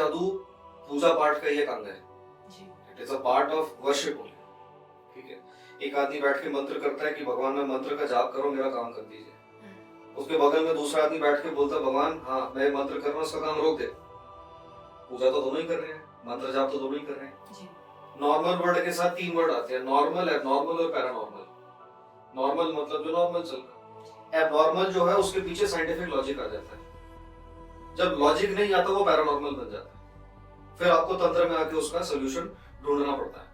जादू पूजा पाठ का ही एक अंग है। जी। It is a part of worship. ठीक है, एक आदमी बैठ के मंत्र करता है कि भगवान मैं मंत्र का जाप करो, मेरा काम कर दीजिए। उसके बगल में दूसरा आदमी बैठ के बोलता है भगवान हाँ मैं मंत्र कर रहा हूँ, उसका काम रोक दे। पूजा तो दोनों ही कर रहे हैं, मंत्र जाप तो दोनों ही कर रहे हैं। नॉर्मल वर्ड के साथ 3 वर्ड आते हैं, नॉर्मल, एबनॉर्मल और पैरानॉर्मल। नॉर्मल मतलब जो नॉर्मल चल रहा है, एबनॉर्मल जो है उसके पीछे साइंटिफिक लॉजिक आ जाता है। जब लॉजिक नहीं आता वो पैरानॉर्मल बन जाता है, फिर आपको तंत्र में आके उसका सोल्यूशन ढूंढना पड़ता है।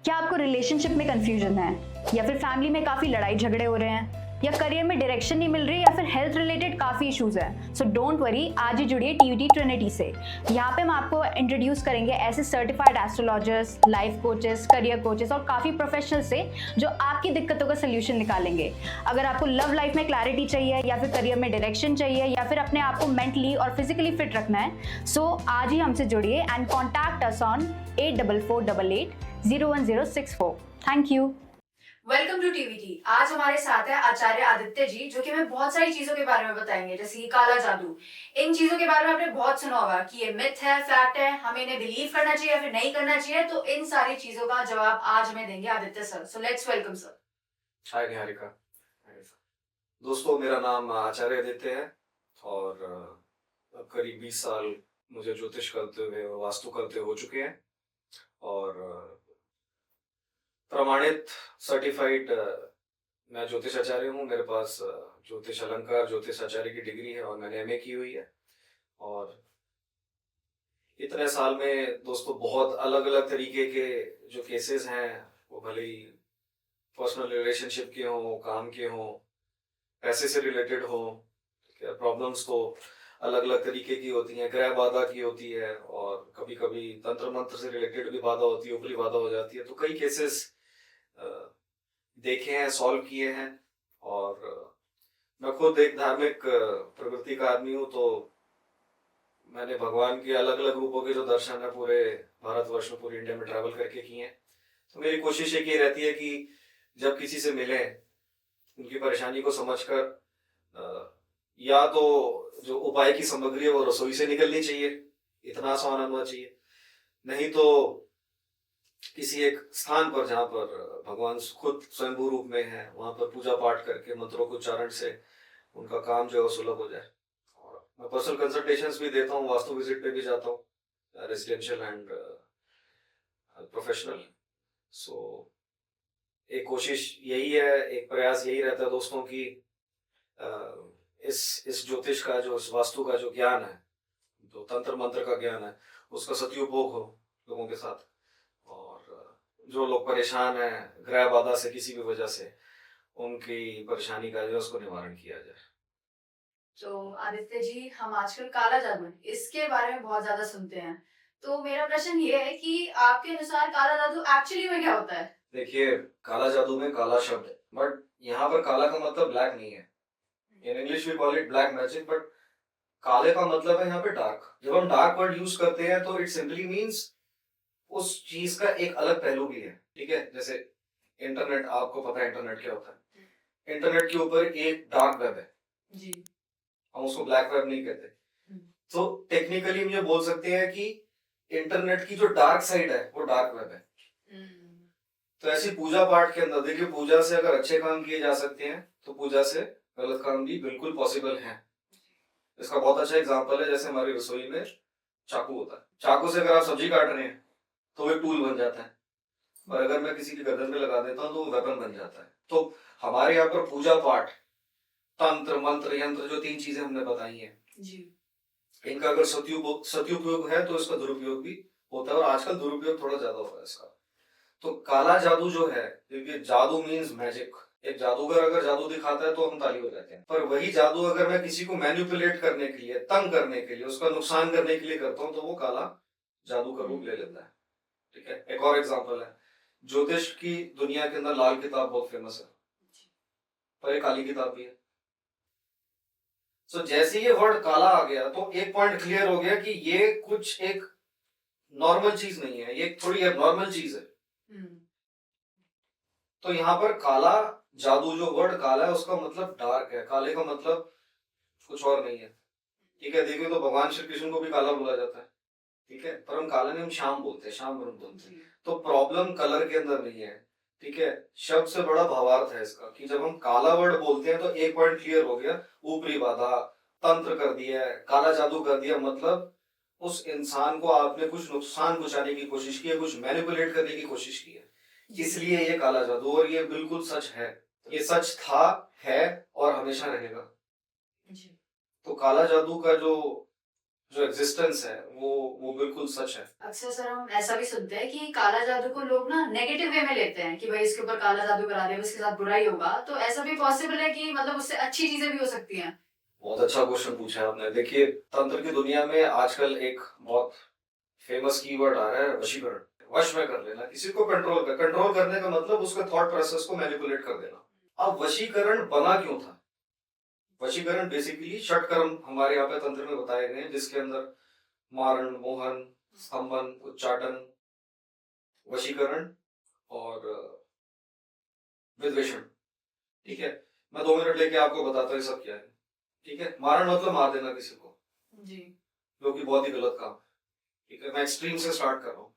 क्या आपको रिलेशनशिप में कंफ्यूजन है, या फिर फैमिली में काफी लड़ाई झगड़े हो रहे हैं, या करियर में डायरेक्शन नहीं मिल रही, या फिर हेल्थ रिलेटेड काफी इश्यूज हैं? सो डोंट वरी, आज ही जुड़िए टीवीटी ट्रिनिटी से। यहाँ पे हम आपको इंट्रोड्यूस करेंगे ऐसे certified astrologers, life coaches, career coaches और काफी प्रोफेशनल से जो आपकी दिक्कतों का सोल्यूशन निकालेंगे। अगर आपको लव लाइफ में क्लैरिटी चाहिए, या फिर करियर में डायरेक्शन चाहिए, या फिर अपने आप को मेंटली और फिजिकली फिट रखना है, सो आज ही हमसे जुड़िए and contact us on 8448801064। Thank you. Welcome to TVT. आज हमारे साथ है आचार्य आदित्य जी, जो कि हमें बहुत सारी चीजों के बारे में बताएंगे, जैसे कि काला जादू। इन चीजों के बारे में आपने बहुत सुना होगा कि ये मिथ है, फैक्ट है, हमें इन्हें बिलीव करना चाहिए या फिर नहीं करना चाहिए। तो इन सारी चीजों का जवाब आज हमें देंगे Aditya sir. So let's welcome sir. Hi Niharika. दोस्तों, मेरा नाम आचार्य आदित्य है और करीब 20 साल मुझे ज्योतिष करते हुए और वास्तु करते हो चुके हैं और प्रमाणित सर्टिफाइड मैं ज्योतिष आचार्य हूँ। मेरे पास ज्योतिष अलंकार ज्योतिष आचार्य की डिग्री है और मैंने एमए की हुई है। और इतने साल में दोस्तों बहुत अलग अलग तरीके के जो केसेस हैं, वो भले ही पर्सनल रिलेशनशिप के हों, काम के हों, पैसे से रिलेटेड हो, प्रॉब्लम्स तो अलग अलग तरीके की होती हैं। ग्रह बाधा की होती है और कभी कभी तंत्र मंत्र से रिलेटेड भी बाधा होती है, ऊपरी बाधा हो जाती है। तो कई केसेस देखे हैं, सॉल्व किए हैं। और मैं खुद एक धार्मिक प्रवृत्ति का आदमी हूँ, तो मैंने भगवान के अलग अलग रूपों के जो दर्शन है पूरे भारतवर्ष में, पूरी इंडिया में ट्रैवल करके किए हैं। तो मेरी कोशिश एक ये रहती है कि जब किसी से मिले, उनकी परेशानी को समझकर या तो जो उपाय की सामग्री है वो रसोई से निकलनी चाहिए, इतना आसान होना चाहिए, नहीं तो किसी एक स्थान पर जहाँ पर भगवान खुद स्वयंभू रूप में है, वहां पर पूजा पाठ करके मंत्रों के उच्चारण से उनका काम जो है सुलभ हो जाए। और मैं पर्सनल कंसल्टेशंस भी देता हूँ, वास्तु विजिट पे भी जाता हूँ, रेजिडेंशियल एंड प्रोफेशनल। सो एक कोशिश यही है, एक प्रयास यही रहता है दोस्तों की इस ज्योतिष का, जो इस वास्तु का जो ज्ञान है, जो तंत्र मंत्र का ज्ञान है, उसका सदुपयोग हो लोगों के साथ। और जो लोग परेशान हैं ग्रह बाधा से किसी भी वजह से, उनकी परेशानी का जो उसको निवारण किया जाए। तो आदित्य जी, हम आजकल काला जादू इसके बारे में बहुत ज्यादा सुनते हैं। तो मेरा प्रश्न ये है कि आपके अनुसार काला जादू एक्चुअली में क्या होता है? देखिए, काला जादू में काला शब्द है, बट यहाँ पर काला का मतलब ब्लैक नहीं है। In English we call it black magic, but काले का मतलब है यहाँ पे डार्क। जब हम डार्क वर्ड यूज करते हैं तो इट सिंपली मीन्स उस चीज का एक अलग पहलू भी है। ठीक है, जैसे इंटरनेट, आपको पता है इंटरनेट क्या होता है। इंटरनेट के ऊपर एक डार्क वेब है जी, हम उसको ब्लैक वेब नहीं कहते। तो टेक्निकली हम ये बोल सकते हैं कि इंटरनेट की जो डार्क साइड है वो डार्क वेब है। तो ऐसी पूजा पाठ के अंदर देखिए, पूजा से अगर अच्छे काम किए जा सकते हैं तो पूजा से गलत काम भी बिल्कुल पॉसिबल है। इसका बहुत अच्छा एग्जांपल है, जैसे हमारी रसोई में चाकू होता है। चाकू से अगर आप सब्जी काट रहे हैं तो वो एक टूल बन जाता है, और अगर मैं किसी की गर्दन में लगा देता हूँ तो वो वेपन बन जाता है। तो हमारे यहाँ पर पूजा पाठ, तंत्र मंत्र यंत्र, जो 3 चीजें हमने बताई हैं जी, इनका अगर सदुपयोग है तो इसका दुरुपयोग भी होता है, और आजकल दुरुपयोग थोड़ा ज्यादा हो रहा है इसका। तो काला जादू जो है, क्योंकि जादू मीन्स मैजिक, एक जादूगर अगर जादू दिखाता है तो हम ताली हो जाते हैं, पर वही जादू अगर मैं किसी को मैनिपुलेट करने के लिए, तंग करने के लिए, उसका नुकसान करने के लिए करता हूँ तो वो काला जादू का रूप ले लेता है। ठीक है, एक और एग्जांपल है, ज्योतिष की दुनिया के अंदर लाल किताब बहुत फेमस है, पर एक काली किताब भी है। सो जैसे ये वर्ड काला आ गया तो एक पॉइंट क्लियर हो गया कि ये कुछ एक नॉर्मल चीज नहीं है, ये थोड़ी एबनॉर्मल चीज है। तो यहाँ पर काला जादू, जो वर्ड काला है उसका मतलब डार्क है, काले का मतलब कुछ और नहीं है। ठीक है, देखिए तो भगवान श्री कृष्ण को भी काला बोला जाता है, ठीक है, पर हम काला नहीं, हम श्याम बोलते हैं, श्याम ब्रह्म बोलते हैं। तो प्रॉब्लम कलर के अंदर नहीं है, ठीक है, शब्द से बड़ा भावार्थ है इसका, कि जब हम काला वर्ड बोलते हैं तो एक पॉइंट क्लियर हो गया, ऊपरी बाधा, तंत्र कर दिया है, काला जादू कर दिया, मतलब उस इंसान को आपने कुछ नुकसान पहुंचाने की कोशिश की है, कुछ मैनिपुलेट करने की कोशिश की है, इसलिए ये काला जादू। और ये बिल्कुल सच है, ये सच था, है और हमेशा रहेगा। तो काला जादू का जो जो एग्जिस्टेंस है वो बिल्कुल सच है। अक्सर सर हम ऐसा भी सुनते हैं कि काला जादू को लोग ना नेगेटिव वे में लेते हैं कि भाई इसके ऊपर काला जादू करा दिया, इसके साथ बुराई होगा, तो ऐसा भी पॉसिबल है कि मतलब उससे अच्छी चीजें भी हो सकती हैं? बहुत अच्छा क्वेश्चन पूछा है आपने। देखिए, तंत्र की दुनिया में आजकल एक बहुत फेमस कीवर्ड आ रहा है, वशीकरण। वश में कर लेना, किसी को कंट्रोल करने का मतलब उसके थॉट प्रोसेस को मैनिपुलेट कर देना। अब वशीकरण बना क्यों था? वशीकरण बेसिकली षटकर्म हमारे यहाँ पे तंत्र में बताए गए हैं, जिसके अंदर मारण, मोहन, स्तंभन, उच्चाटन, वशीकरण और विद्वेषण। ठीक है, मैं 2 मिनट लेके आपको बताता हूँ सब क्या है। ठीक है, मारण मतलब मार देना किसी को जी, जो कि बहुत ही गलत काम है। ठीक है, मैं एक्सट्रीम से स्टार्ट कर रहा हूँ।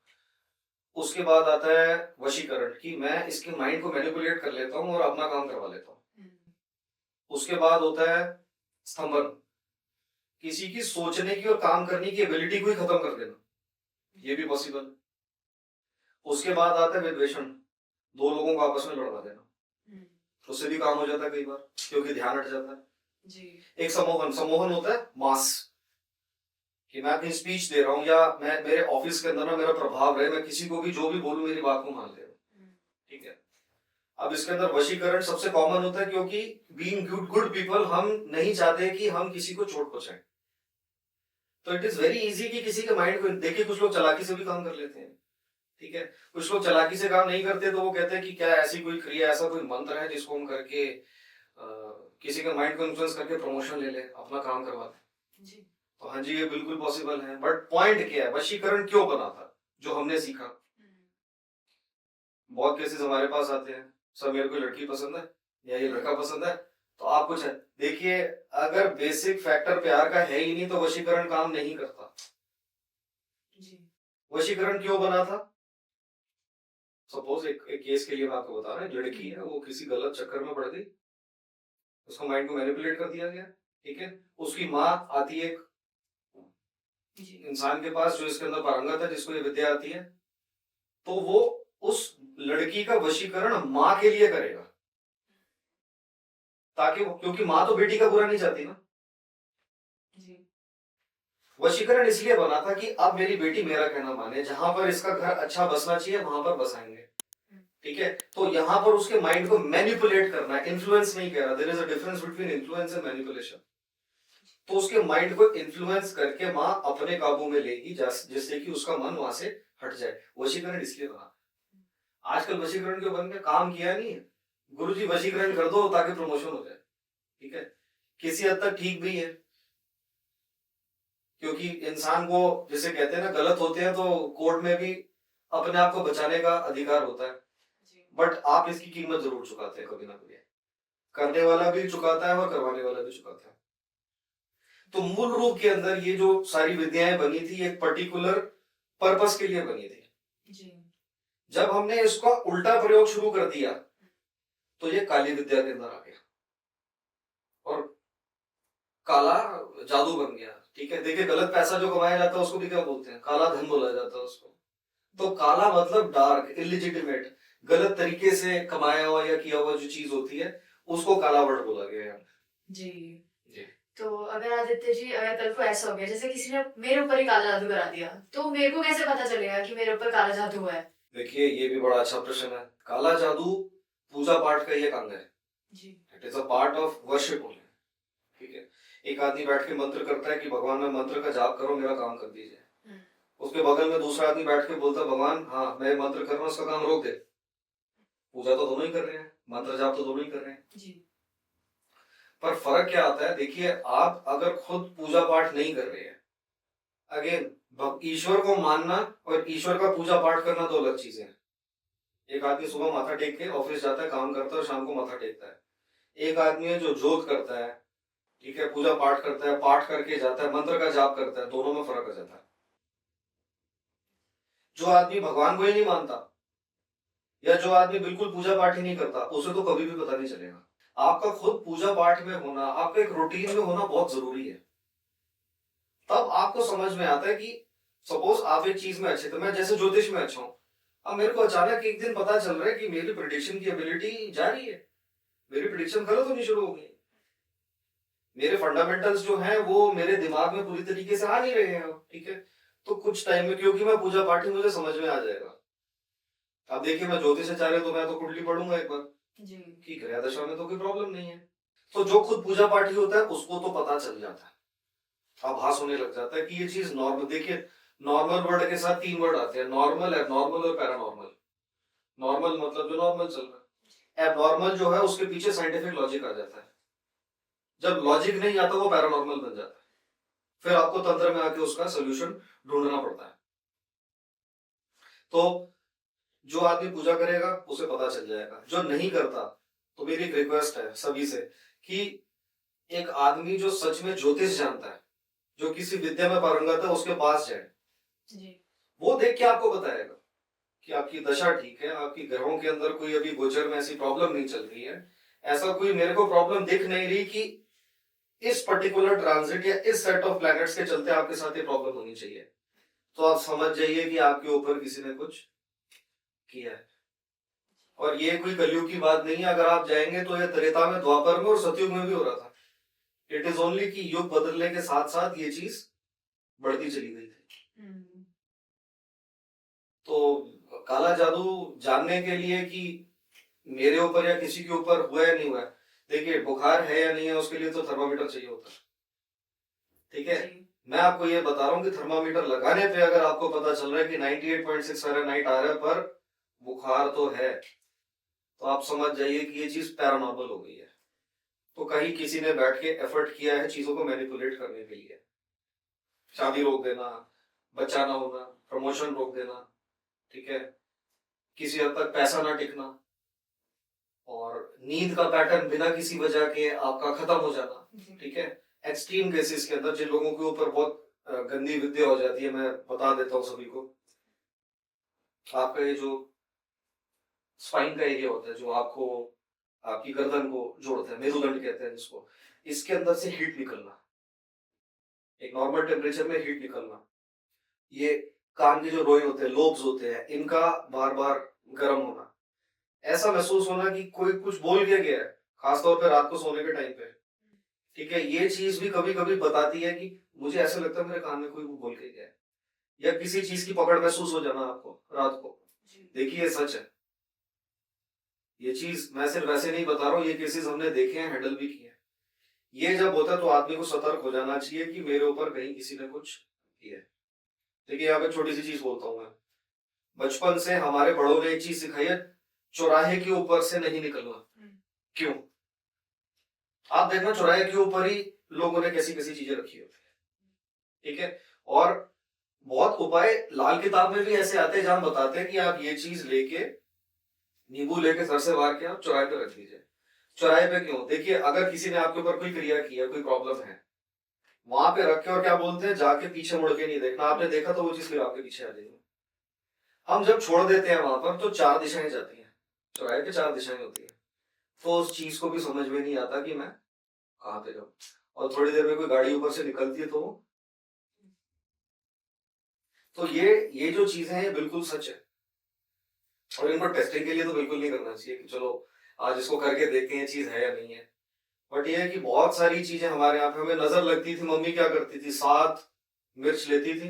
उसके बाद आता है वशीकरण, कि मैं इसके माइंड को मैनिपुलेट कर लेता हूँ और अपना काम करवा लेता हूँ। उसके बाद होता है स्तंभन, किसी की सोचने की और काम करने की एबिलिटी को ही खत्म कर देना, ये भी पॉसिबल है। उसके बाद आता है विद्वेषण, 2 लोगों को आपस में लड़वा देना, उससे भी काम हो जाता है कई बार, क्योंकि ध्यान हट जाता है जी। एक सम्मोहन होता है मास, कि मैं अपनी स्पीच दे रहा हूँ या मैं मेरे ऑफिस के अंदर ना मेरा प्रभाव रहे, मैं किसी को भी जो भी बोलूं मेरी बात को मान ले। ठीक है, अब इसके अंदर वशीकरण सबसे कॉमन होता है, क्योंकि बीइंग गुड पीपल हम नहीं चाहते कि हम किसी को चोट पहुंचाएं। तो इट इज वेरी इजी कि किसी के माइंड को, देखिए कुछ लोग चालाकी से भी काम कर लेते हैं, ठीक है, कुछ लोग चालाकी से काम नहीं करते, तो वो कहते हैं कि क्या ऐसी कोई क्रिया, ऐसा कोई मंत्र है जिसको हम करके किसी के माइंड को इन्फ्लुएंस करके प्रमोशन ले ले, अपना काम करवा ले। जी। तो हाँ जी, ये बिल्कुल पॉसिबल है, बट पॉइंट क्या है, वशीकरण क्यों बना था, जो हमने सीखा। बहुत केसेस हमारे पास आते हैं, सर मेरे को लड़की पसंद है या ये लड़का पसंद है, तो आप कुछ है, देखिए अगर बेसिक फैक्टर प्यार का है ही नहीं तो वशीकरण काम नहीं करता। जी। वशीकरण क्यों बना था? सपोज एक केस के लिए मैं आपको बता रहा हूँ, लड़की है, वो किसी गलत चक्कर में पड़ गई, उसका माइंड को मैनिपुलेट कर दिया गया। ठीक है, उसकी माँ आती है एक इंसान के पास जो इसके अंदर पारंगत है, जिसको ये विद्या आती है, तो वो उस लड़की का वशीकरण माँ के लिए करेगा, ताकि क्योंकि माँ तो बेटी का बुरा नहीं चाहती ना। वशीकरण इसलिए बना था कि अब मेरी बेटी मेरा कहना माने, जहां पर इसका घर अच्छा बसना चाहिए वहां पर बसाएंगे। ठीक है, तो यहां पर उसके माइंड को मैनिपुलेट करना है, इन्फ्लुएंस नहीं कह रहा। There is a difference between influence and manipulation. तो उसके माइंड को इन्फ्लुएंस करके माँ अपने काबू में लेगी, जिससे कि उसका मन वहां से हट जाए। वशीकरण इसलिए बना। आजकल वशीकरण क्यों बन गया? काम किया नहीं है, गुरुजी वशीकरण कर दो ताकि प्रमोशन हो जाए। ठीक है, किसी हद तक ठीक भी है, क्योंकि इंसान को जैसे कहते हैं ना, गलत होते हैं तो कोर्ट में भी अपने आप को बचाने का अधिकार होता है, बट आप इसकी कीमत जरूर चुकाते हैं कभी ना कभी। करने वाला भी चुकाता है और करवाने वाला भी चुकाता है। तो मूल रूप के अंदर ये जो सारी विद्याएं बनी थी, एक पर्टिकुलर पर्पस के लिए बनी थी। जी। जब हमने इसका उल्टा प्रयोग शुरू कर दिया तो ये काली विद्या के अंदर आ गया और काला जादू बन गया। ठीक है, देखिए गलत पैसा जो कमाया जाता है उसको भी क्या बोलते हैं? काला धन बोला जाता है उसको। तो काला मतलब डार्क, इलिजिटिमेट, गलत तरीके से कमाया हुआ या किया हुआ जो चीज होती है उसको काला वर्ड बोला गया है। जी। जी। तो अगर आदित्य जी, अगर कल को ऐसा हो गया जैसे किसी ने मेरे ऊपर ही काला जादू करा दिया, तो मेरे को कैसे पता चलेगा कि मेरे ऊपर काला जादू हुआ है? देखिए ये भी बड़ा अच्छा प्रश्न है। काला जादू पूजा पाठ का ही एक अंग है। जी। It is a part of worship only. ठीक है, एक आदमी बैठ के मंत्र करता है कि भगवान मैं मंत्र का जाप करो, मेरा काम कर दीजिए। उसके बगल में दूसरा आदमी बैठ के बोलता भगवान हाँ मैं मंत्र कर रहा हूँ, उसका काम रोक दे। पूजा तो दोनों ही कर रहे हैं, मंत्र जाप तो दोनों ही कर रहे हैं। जी। पर फर्क क्या आता है? देखिए आप अगर खुद पूजा पाठ नहीं कर रहे हैं, अगेन ईश्वर को मानना और ईश्वर का पूजा पाठ करना दो अलग चीजें हैं। एक आदमी सुबह माथा टेक के ऑफिस जाता है, काम करता है और शाम को माथा टेकता है। एक आदमी है जो जोत करता है, ठीक है, पूजा पाठ करता है, पाठ करके जाता है, मंत्र का जाप करता है, दोनों में फर्क आ जाता है। जो आदमी भगवान को ही नहीं मानता या जो आदमी बिल्कुल पूजा पाठ ही नहीं करता, उसे तो कभी भी पता नहीं चलेगा। आपका खुद पूजा पाठ में होना, आपका एक रूटीन में होना बहुत जरूरी है। तब आपको समझ में आता है कि सपोज आप एक चीज में अच्छे थे, मैं जैसे ज्योतिष में अच्छा हूं, अब मेरे को अचानक एक दिन पता चल रहा है कि मेरी प्रिडिक्शन की एबिलिटी जा रही है, मेरी प्रिडिक्शन गलत होनी शुरू हो गई, मेरे फंडामेंटल्स जो हैं वो मेरे दिमाग में पूरी तरीके से आ नहीं रहे हैं, ठीक है। तो कुछ टाइम में, क्योंकि मैं पूजा पाठी, मुझे समझ में आ जाएगा। अब देखिए, मैं ज्योतिषाचार्य, तो मैं तो कुंडली पढ़ूंगा एक बार जी कि ग्रह दशा में तो कोई प्रॉब्लम नहीं है। तो जो खुद पूजा पाठी होता है उसको तो पता चल जाता है, आभास होने लग जाता है कि ये चीज नॉर्मल। देखिए, नॉर्मल वर्ड के साथ 3 वर्ड आते हैं, नॉर्मल, एबनॉर्मल और पैरानॉर्मल। नॉर्मल मतलब जो नॉर्मल चल रहा है, एबनॉर्मल जो है उसके पीछे साइंटिफिक लॉजिक आ जाता है। जब लॉजिक नहीं आता वो पैरानॉर्मल बन जाता है, फिर आपको तंत्र में आके उसका सोल्यूशन ढूंढना पड़ता है। तो जो आदमी पूजा करेगा उसे पता चल जाएगा, जो नहीं करता, तो मेरी एक रिक्वेस्ट है सभी से कि एक आदमी जो सच में ज्योतिष जानता है, जो किसी विद्या में पारंगत है, उसके पास जाए। जी वो देख के आपको बताएगा कि आपकी दशा ठीक है, आपकी ग्रहों के अंदर कोई अभी गोचर में ऐसी प्रॉब्लम नहीं चल रही है, ऐसा कोई मेरे को प्रॉब्लम दिख नहीं रही कि इस पर्टिकुलर ट्रांजिट या इस सेट ऑफ प्लैनेट्स के चलते आपके साथ ये प्रॉब्लम होनी चाहिए। तो आप समझ जाइए कि आपके ऊपर किसी ने कुछ किया है। और ये कोई कलयुग की बात नहीं है, अगर आप जाएंगे तो ये त्रेता में, द्वापर में और सतयुग में भी हो रहा था। इट इज ओनली कि युग बदलने के साथ साथ ये चीज बढ़ती चली गई थी। तो काला जादू जानने के लिए कि मेरे ऊपर या किसी के ऊपर हुआ या नहीं हुआ, देखिए बुखार है या नहीं है उसके लिए तो थर्मामीटर चाहिए होता है, ठीक है। मैं आपको ये बता रहा हूँ कि थर्मामीटर लगाने पे अगर आपको पता चल रहा है कि 98.6 फ़ारेनहाइट आ रहा है पर बुखार तो है, तो आप समझ जाइए कि ये चीज पैरानॉर्मल हो गई है। तो कहीं किसी ने बैठ के एफर्ट किया है चीजों को मैनिपुलेट करने के लिए, शादी रोक देना, बच्चा ना होना, प्रमोशन रोक देना, ठीक है, किसी हद तक पैसा ना टिकना, और नींद का पैटर्न बिना किसी वजह के आपका खत्म हो जाना, ठीक है। एक्सट्रीम केसेस के अंदर जिन लोगों के ऊपर बहुत गंदी विद्या हो जाती है, मैं बता देता हूँ सभी को, आपका ये जो स्पाइन का एरिया होता है, जो आपको आपकी गर्दन को जोड़ता है, मेरुदंड कहते हैं जिसको, इसके अंदर से हीट निकलना, एक नॉर्मल टेम्परेचर में हीट निकलना, ये कान के जो रोए होते हैं, लोब्स होते हैं, इनका बार बार गर्म होना, ऐसा महसूस होना कि कोई कुछ बोल के गया है, खासतौर पे रात को सोने के टाइम पे, ठीक है। ये चीज भी कभी कभी बताती है कि मुझे ऐसा लगता है मेरे कान में कोई बोल के गया है, या किसी चीज की पकड़ महसूस हो जाना आपको रात को। देखिए ये सच है, ये चीज मैं सिर्फ वैसे नहीं बता रहा हूँ, ये केसेस हमने देखे हैं, हैंडल भी किए हैं। ये जब होता है तो आदमी को सतर्क हो जाना चाहिए कि मेरे ऊपर कहीं किसी ने कुछ किया है। देखिए यहाँ पे छोटी सी चीज बोलता हूँ मैं, बचपन से हमारे बड़ों ने एक चीज सिखाई है, चौराहे के ऊपर से नहीं निकलना। क्यों? आप देखना चौराहे के ऊपर ही लोगों ने कैसी कैसी चीजें रखी होती है, ठीक है। और बहुत उपाय लाल किताब में भी ऐसे आते हैं जहां बताते हैं कि आप ये चीज लेके, नींबू लेके सर से मार के आप चौराहे पे रख लीजिए। चौराहे पे क्यों? देखिए अगर किसी ने आपके ऊपर कोई क्रिया की है, कोई प्रॉब्लम है, वहां पे रख के, और क्या बोलते हैं, जाके पीछे मुड़ के नहीं देखना। आपने देखा तो वो चीज फिर आपके पीछे आ जाएगी। हम जब छोड़ देते हैं वहां पर तो 4 दिशाएं जाती हैं, चौराहे पे 4 दिशाएं होती है, तो उस चीज को भी समझ में नहीं आता कि मैं कहाँ पे जाऊं। और थोड़ी देर में कोई गाड़ी ऊपर से निकलती है तो ये जो चीजें हैं बिल्कुल सच है, और इनको टेस्टिंग के लिए तो बिल्कुल नहीं करना चाहिए कि चलो आज इसको करके देखते हैं चीज है या नहीं है। बट ये है कि बहुत सारी चीजें हमारे यहाँ पे हमें नजर लगती थी। मम्मी क्या करती थी, 7 मिर्च लेती थी,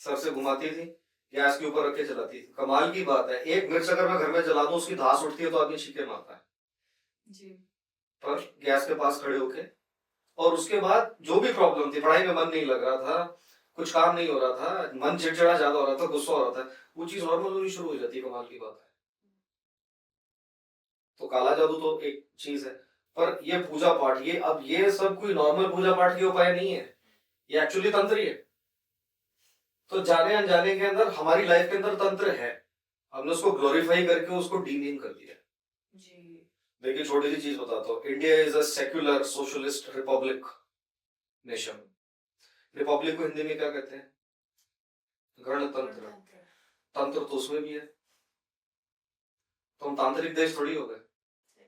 सर से घुमाती थी, गैस के ऊपर रख के जलाती थी। कमाल की बात है, एक मिर्च अगर मैं घर में जला दूं, उसकी धास उठती है तो आदमी छींके मारता है जी। पर गैस के पास खड़े होके। और उसके बाद जो भी प्रॉब्लम थी, पढ़ाई में मन नहीं लग रहा था, कुछ काम नहीं हो रहा था, मन चिड़चिड़ा ज्यादा हो रहा था, गुस्सा हो रहा था, वो चीज नॉर्मल होनी शुरू हो जाती है। कमाल की बात है। तो काला जादू तो एक चीज है, पर ये पूजा पाठ, ये सब कोई नॉर्मल पूजा पाठ के उपाय नहीं है, ये एक्चुअली तंत्र ही है। तो जाने अनजाने के अंदर हमारी लाइफ के अंदर तंत्र है, हमने उसको ग्लोरीफाई करके उसको डीमीन कर दिया। जी देखिए छोटी सी चीज बताता हूँ, India is a secular socialist Republic nation. Republic को हिंदी में क्या कहते हैं? गणतंत्र। तंत्र तो उसमें भी है, तो हम तांत्रिक देश थोड़ी हो गए।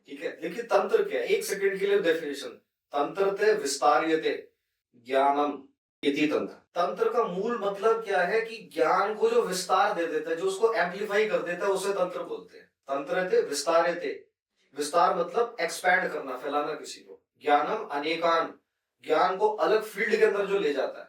ठीक है, लेकिन तंत्र क्या है? एक सेकंड के लिए डेफिनेशन, तंत्र ते विस्तार्यते ज्ञानम इति तंत्र। तंत्र का मूल मतलब क्या है कि ज्ञान को जो विस्तार दे देता है, जो उसको एम्पलीफाई कर देता है, उसे तंत्र बोलते हैं। तंत्र ते विस्तार्यते, विस्तार मतलब एक्सपैंड करना, फैलाना किसी को। ज्ञानम अनेकान, ज्ञान को अलग फील्ड के अंदर जो ले जाता है,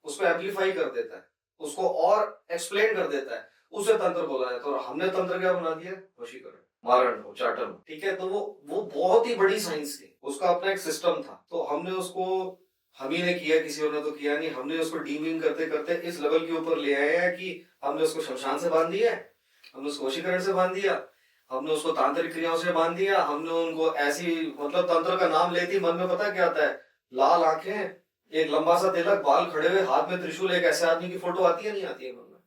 उसको एम्पलीफाई कर देता है, उसको और एक्सप्लेन कर देता है, उसे तंत्र बोला जाता है। और हमने तंत्र क्या बना दिया? वशीकरण, मारण, उच्चाटन। ठीक है, तो वो बहुत ही बड़ी साइंस थी, उसका अपना एक सिस्टम था। तो हमने उसको, हम ही ने किया, किसी और ने तो किया नहीं, हमने उसको डीमिंग करते करते इस लेवल के ऊपर ले आए हैं कि हमने उसको शमशान से बांध दिया, हमने उसको वशीकरण से बांध दिया, हमने उसको तांत्रिक क्रियाओं से बांध दिया, हमने उनको ऐसी, मतलब तंत्र का नाम लेते ही मन में पता क्या आता है? लाल आंखें, एक लंबा सा तिलक, बाल खड़े हुए, हाथ में त्रिशूल, एक ऐसे आदमी की फोटो आती है, नहीं आती है मन में?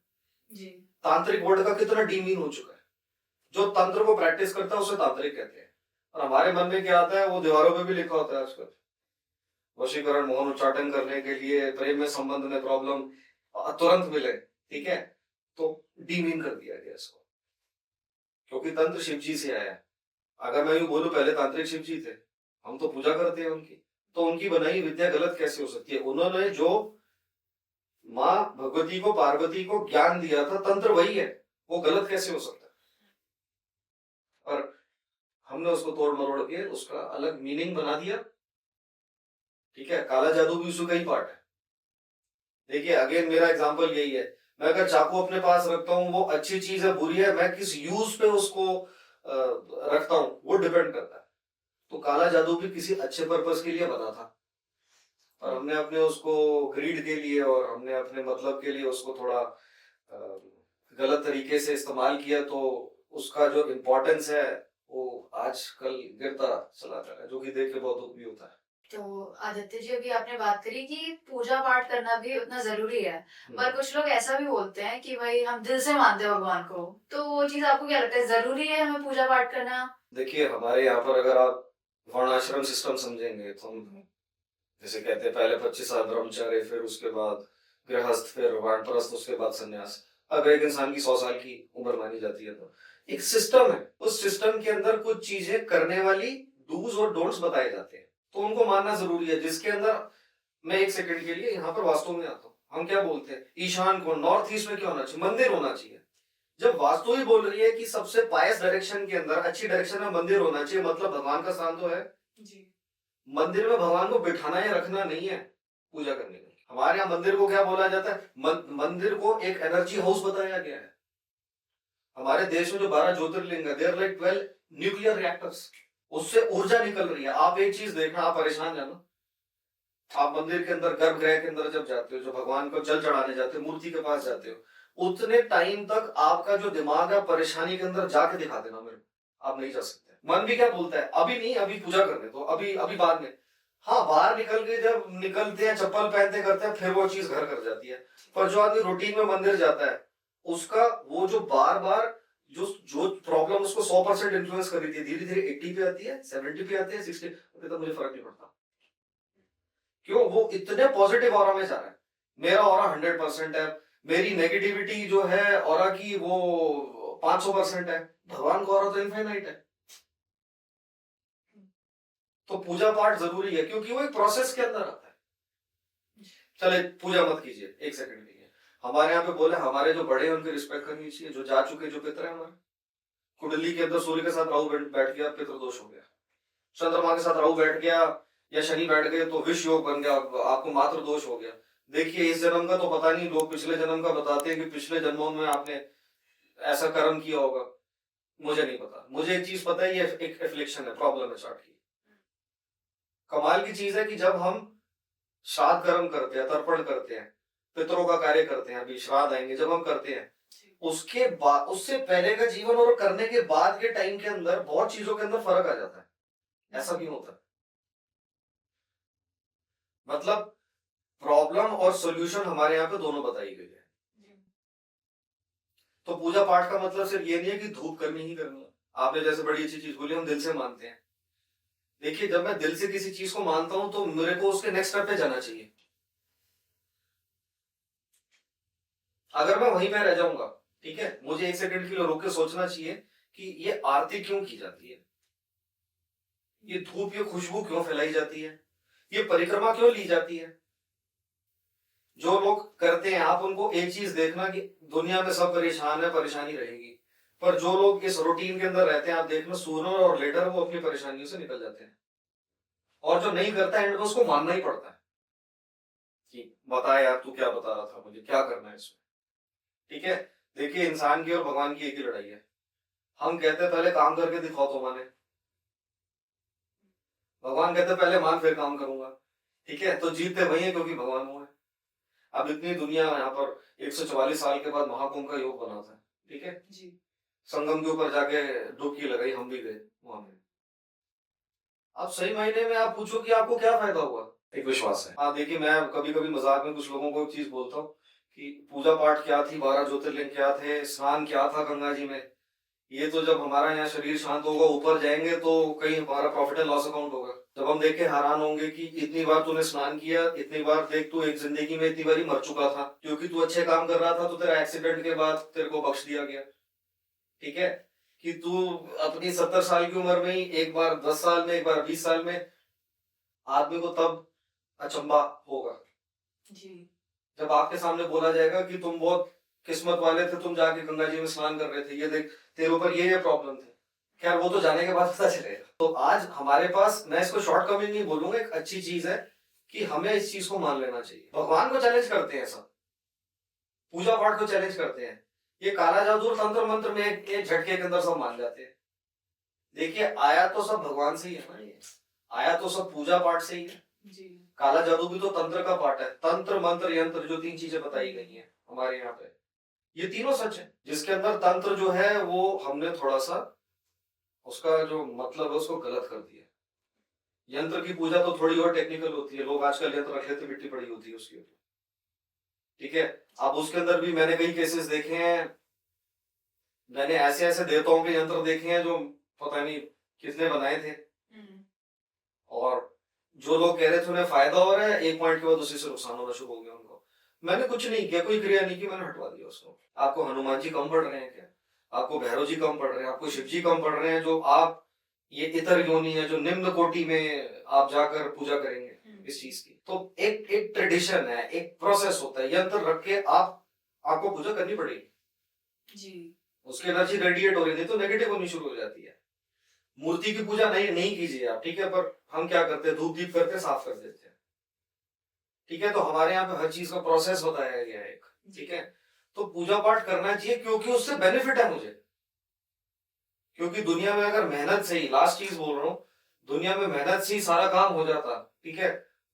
जी तांत्रिक वर्ड का कितना डीमीन हो चुका है। जो तंत्र को प्रैक्टिस करता है उसे तांत्रिक कहते हैं। और हमारे मन में क्या आता है? वो दीवारों पे भी लिखा होता है आजकल, वशीकरण, मोहन उच्चाटन करने के लिए, प्रेम में संबंध में प्रॉब्लम तुरंत मिले। ठीक है, तो डीमीन कर दिया गया इसको, क्योंकि तंत्र शिव जी से आया है। अगर मैं यूं बोलूं पहले तांत्रिक शिव जी थे, हम तो पूजा करते हैं उनकी, तो उनकी बनाई विद्या गलत कैसे हो सकती है? उन्होंने जो माँ भगवती को, पार्वती को ज्ञान दिया था, तंत्र वही है, वो गलत कैसे हो सकता है? और हमने उसको तोड़ मरोड़ के उसका अलग मीनिंग बना दिया। ठीक है, काला जादू भी उसी का ही पार्ट है। देखिए अगेन मेरा एग्जांपल यही है, मैं अगर चाकू अपने पास रखता हूँ, वो अच्छी चीज है बुरी है, मैं किस यूज पे उसको रखता हूँ वो डिपेंड करता है। तो काला जादू भी किसी अच्छे पर्पस के लिए बना था, और हमने अपने उसको ग्रीड के लिए और हमने अपने मतलब के लिए उसको थोड़ा गलत तरीके से इस्तेमाल किया, तो उसका जो इम्पोर्टेंस है वो आजकल गिरता चला जा रहा है, जो कि देख के बहुत दुख भी होता है। तो आदित्य जी, अभी आपने बात करी कि पूजा पाठ करना भी उतना जरूरी है, पर कुछ लोग ऐसा भी बोलते हैं कि भाई हम दिल से मानते हैं भगवान को, तो वो चीज आपको क्या लगता है, जरूरी है हमें पूजा पाठ करना? देखिए हमारे यहाँ पर अगर आप वर्णाश्रम सिस्टम समझेंगे, तो हम जैसे कहते हैं पहले 25 साल ब्रह्मचर्य, फिर उसके बाद गृहस्थ, फिर वानप्रस्थ, उसके बाद संन्यास। अगर एक इंसान की 100 साल की उम्र मानी जाती है, तो एक सिस्टम है, उस सिस्टम के अंदर कुछ चीजें करने वाली डूज और डोंट्स बताए जाते हैं, तो उनको मानना जरूरी है। जिसके अंदर, मैं एक सेकंड के लिए यहाँ पर वास्तु में आता हूँ, हम क्या बोलते हैं, ईशान को नॉर्थ ईस्ट में क्या होना चाहिए? मंदिर होना चाहिए। जब वास्तु ही बोल रही है कि सबसे पायस डायरेक्शन के अंदर, अच्छी डायरेक्शन में मंदिर होना चाहिए, मतलब भगवान का स्थान तो है जी मंदिर में। भगवान को बिठाना या रखना नहीं है पूजा करने में। हमारे यहाँ मंदिर को क्या बोला जाता है? मंदिर को एक एनर्जी हाउस बताया गया है। हमारे देश में जो 12 ज्योतिर्लिंग है, देयर लाइक 12 न्यूक्लियर रिएक्टर्स, उससे ऊर्जा निकल रही है। आप एक चीज देखना, आप परेशान जाना, आप मंदिर के अंदर, गर्भगृह के अंदर जब जाते हो, जो भगवान को जल चढ़ाने जाते हो, मूर्ति के पास जाते हो, उतने टाइम तक आपका जो दिमाग है परेशानी के अंदर जाके दिखा देना मेरे को, आप नहीं जा सकते। मन भी क्या बोलता है, अभी नहीं, अभी पूजा करने दो, अभी अभी बाद में। हाँ, बाहर निकल के जब निकलते हैं, चप्पल पहनते करते हैं, फिर वो चीज घर कर जाती है। पर जो आदमी रूटीन में मंदिर जाता है, उसका वो जो बार बार जो जो प्रॉब्लम उसको 100% इन्फ्लुएंस कर रही थी, धीरे धीरे 80 पे आती है, 70 पे आती है, 60, तो मुझे फर्क नहीं पड़ता। क्यों? वो इतने पॉजिटिव ऑरा में जा रहा है। मेरा ऑरा 100% है, मेरी नेगेटिविटी जो है ऑरा की वो 500% है, भगवान का ऑरा तो इनफाइनाइट है। तो पूजा पाठ जरूरी है, क्योंकि वो एक प्रोसेस के अंदर आता है। चले पूजा मत कीजिए, एक सेकंड लीजिए। हमारे यहाँ पे बोले, हमारे जो बड़े हैं उनकी रिस्पेक्ट करनी चाहिए, जो जा चुके, जो पितर है हमारे। कुंडली के अंदर सूर्य के साथ राहु बैठ गया, पितृ दोष हो गया। चंद्रमा के साथ राहु बैठ गया या शनि बैठ गए तो विष योग बन गया, आपको मातृ दोष हो गया। देखिए इस जन्म का तो पता नहीं, लोग पिछले जन्म का बताते हैं कि पिछले जन्मों में आपने ऐसा कर्म किया होगा, मुझे नहीं पता। मुझे एक चीज पता है, ये एक एफ्लिक्शन है, प्रॉब्लम है चार्ट की। कमाल की चीज है कि जब हम श्राद्ध कर्म करते हैं, तर्पण करते हैं, पितरों का कार्य करते हैं, अभी श्राद्ध आएंगे, जब हम करते हैं, उसके बाद, उससे पहले का जीवन और करने के बाद के टाइम के अंदर बहुत चीजों के अंदर फर्क आ जाता है। ऐसा भी होता है, मतलब प्रॉब्लम और सॉल्यूशन हमारे यहाँ पे दोनों बताई गई है। तो पूजा पाठ का मतलब सिर्फ ये नहीं है कि धूप करनी ही करनी है। आपने जैसे बड़ी अच्छी चीज बोली, हम दिल से मानते हैं। देखिए, जब मैं दिल से किसी चीज को मानता हूं तो मेरे को उसके नेक्स्ट स्टेप पे जाना चाहिए। अगर मैं वहीं पे रह जाऊंगा, ठीक है, मुझे एक सेकंड के लिए रोक के सोचना चाहिए कि ये आरती क्यों की जाती है, ये धूप, ये खुशबू क्यों फैलाई जाती है, ये परिक्रमा क्यों ली जाती है। जो लोग करते हैं, आप उनको एक चीज देखना कि दुनिया में सब परेशान है, परेशानी रहेगी, पर जो लोग इस रूटीन के अंदर रहते हैं, आप देखना सूनर और लेटर वो अपनी परेशानियों से निकल जाते हैं। और जो नहीं करता है एंड में उसको मानना ही पड़ता है कि बता यार, तू क्या बता रहा था, मुझे क्या करना है इसमें। ठीक है, देखिए, इंसान की और भगवान की एक ही लड़ाई है। हम कहते हैं पहले काम करके दिखाओ तो माने, भगवान कहते हैं पहले मान फिर काम करूंगा। ठीक है, तो जीतते वही है क्योंकि भगवान हुआ है। अब इतनी दुनिया यहाँ पर 144 साल के बाद महाकुंभ का योग बना था, ठीक है जी। संगम के ऊपर जाके डुबकी लगाई, हम भी गए वहां पे। अब सही मायने में आप पूछो कि आपको क्या फायदा हुआ, एक विश्वास है। हाँ, देखिए, मैं कभी कभी मजाक में कुछ लोगों को एक चीज बोलता हूँ कि पूजा पाठ क्या थी, 12 ज्योतिर्लिंग क्या थे, स्नान क्या था गंगा जी में, ये तो जब हमारा यहाँ शरीर शांत होगा, ऊपर जाएंगे तो कहीं हमारा प्रॉफिट एंड लॉस अकाउंट होगा, जब हम देख के हैरान होंगे कि इतनी बार तूने स्नान किया, इतनी बार देख, तू एक जिंदगी में इतनी बार मर चुका था, क्योंकि तू अच्छे काम कर रहा था तो तेरा एक्सीडेंट के बाद तेरे को बख्श दिया गया। ठीक है, कि तू अपनी 70 साल की उम्र में ही एक बार 10 साल में, एक बार 20 साल में, आदमी को तब अचंबा होगा जी। जब आपके सामने बोला जाएगा कि तुम बहुत किस्मत वाले थे, तुम जाके गंगा जी में स्नान कर रहे थे, ये देख तेरे ऊपर ये प्रॉब्लम थे। खैर, वो तो जाने के बाद पता चलेगा। तो आज हमारे पास, मैं इसको शॉर्टकमिंग नहीं बोलूंगा, एक अच्छी चीज है कि हमें इस चीज को मान लेना चाहिए। भगवान को चैलेंज करते हैं सब, पूजा पाठ को चैलेंज करते हैं, ये काला जादू और तंत्र मंत्र में एक झटके के अंदर सब मान जाते हैं। देखिए, आया तो सब भगवान से ही है ना, ये आया तो सब पूजा पाठ से ही है। जी। काला जादू भी तो तंत्र का पार्ट है। तंत्र, मंत्र, यंत्र, जो 3 चीजें बताई गई हैं हमारे यहाँ पे, ये तीनों सच है। जिसके अंदर तंत्र जो है वो हमने थोड़ा सा उसका जो मतलब है उसको गलत कर दिया। यंत्र की पूजा तो थोड़ी और टेक्निकल होती है, लोग आजकल यंत्र रख लेते, मिट्टी पड़ी होती है उसके ऊपर। ठीक है, अब उसके अंदर भी मैंने कई केसेस देखे हैं, मैंने ऐसे ऐसे देवताओं के यंत्र देखे हैं जो पता नहीं किसने बनाए थे, और जो लोग कह रहे थे उन्हें फायदा हो रहा है, एक पॉइंट के बाद उसी से नुकसान होना शुरू हो गया उनको। मैंने कुछ नहीं किया, कोई क्रिया नहीं की, मैंने हटवा दिया उसको। आपको हनुमान जी कम पड़ रहे हैं क्या? आपको भैरव जी कम पड़ रहे हैं? आपको शिव जी कम पड़ रहे हैं जो आप ये इतर योनि है, जो निम्न कोटि में आप जाकर पूजा करेंगे इस चीज की? तो एक एक ट्रेडिशन है, एक प्रोसेस होता है, यंत्र रख के आपको पूजा करनी पड़ेगी जी। उसकी एनर्जी रेडिएट हो रही है तो नेगेटिव होनी शुरू हो जाती है। मूर्ति की पूजा नहीं कीजिए आप, ठीक है, पर हम क्या करते हैं, धूप दीप करके साफ कर देते हैं। ठीक है, तो हमारे यहाँ पे हर चीज का प्रोसेस बताया गया है एक, ठीक है। तो पूजा पाठ करना चाहिए क्योंकि उससे बेनिफिट है मुझे, क्योंकि दुनिया में अगर मेहनत से ही, लास्ट चीज बोल रहा हूँ, दुनिया में मेहनत से ही सारा काम हो जाता, ठीक है,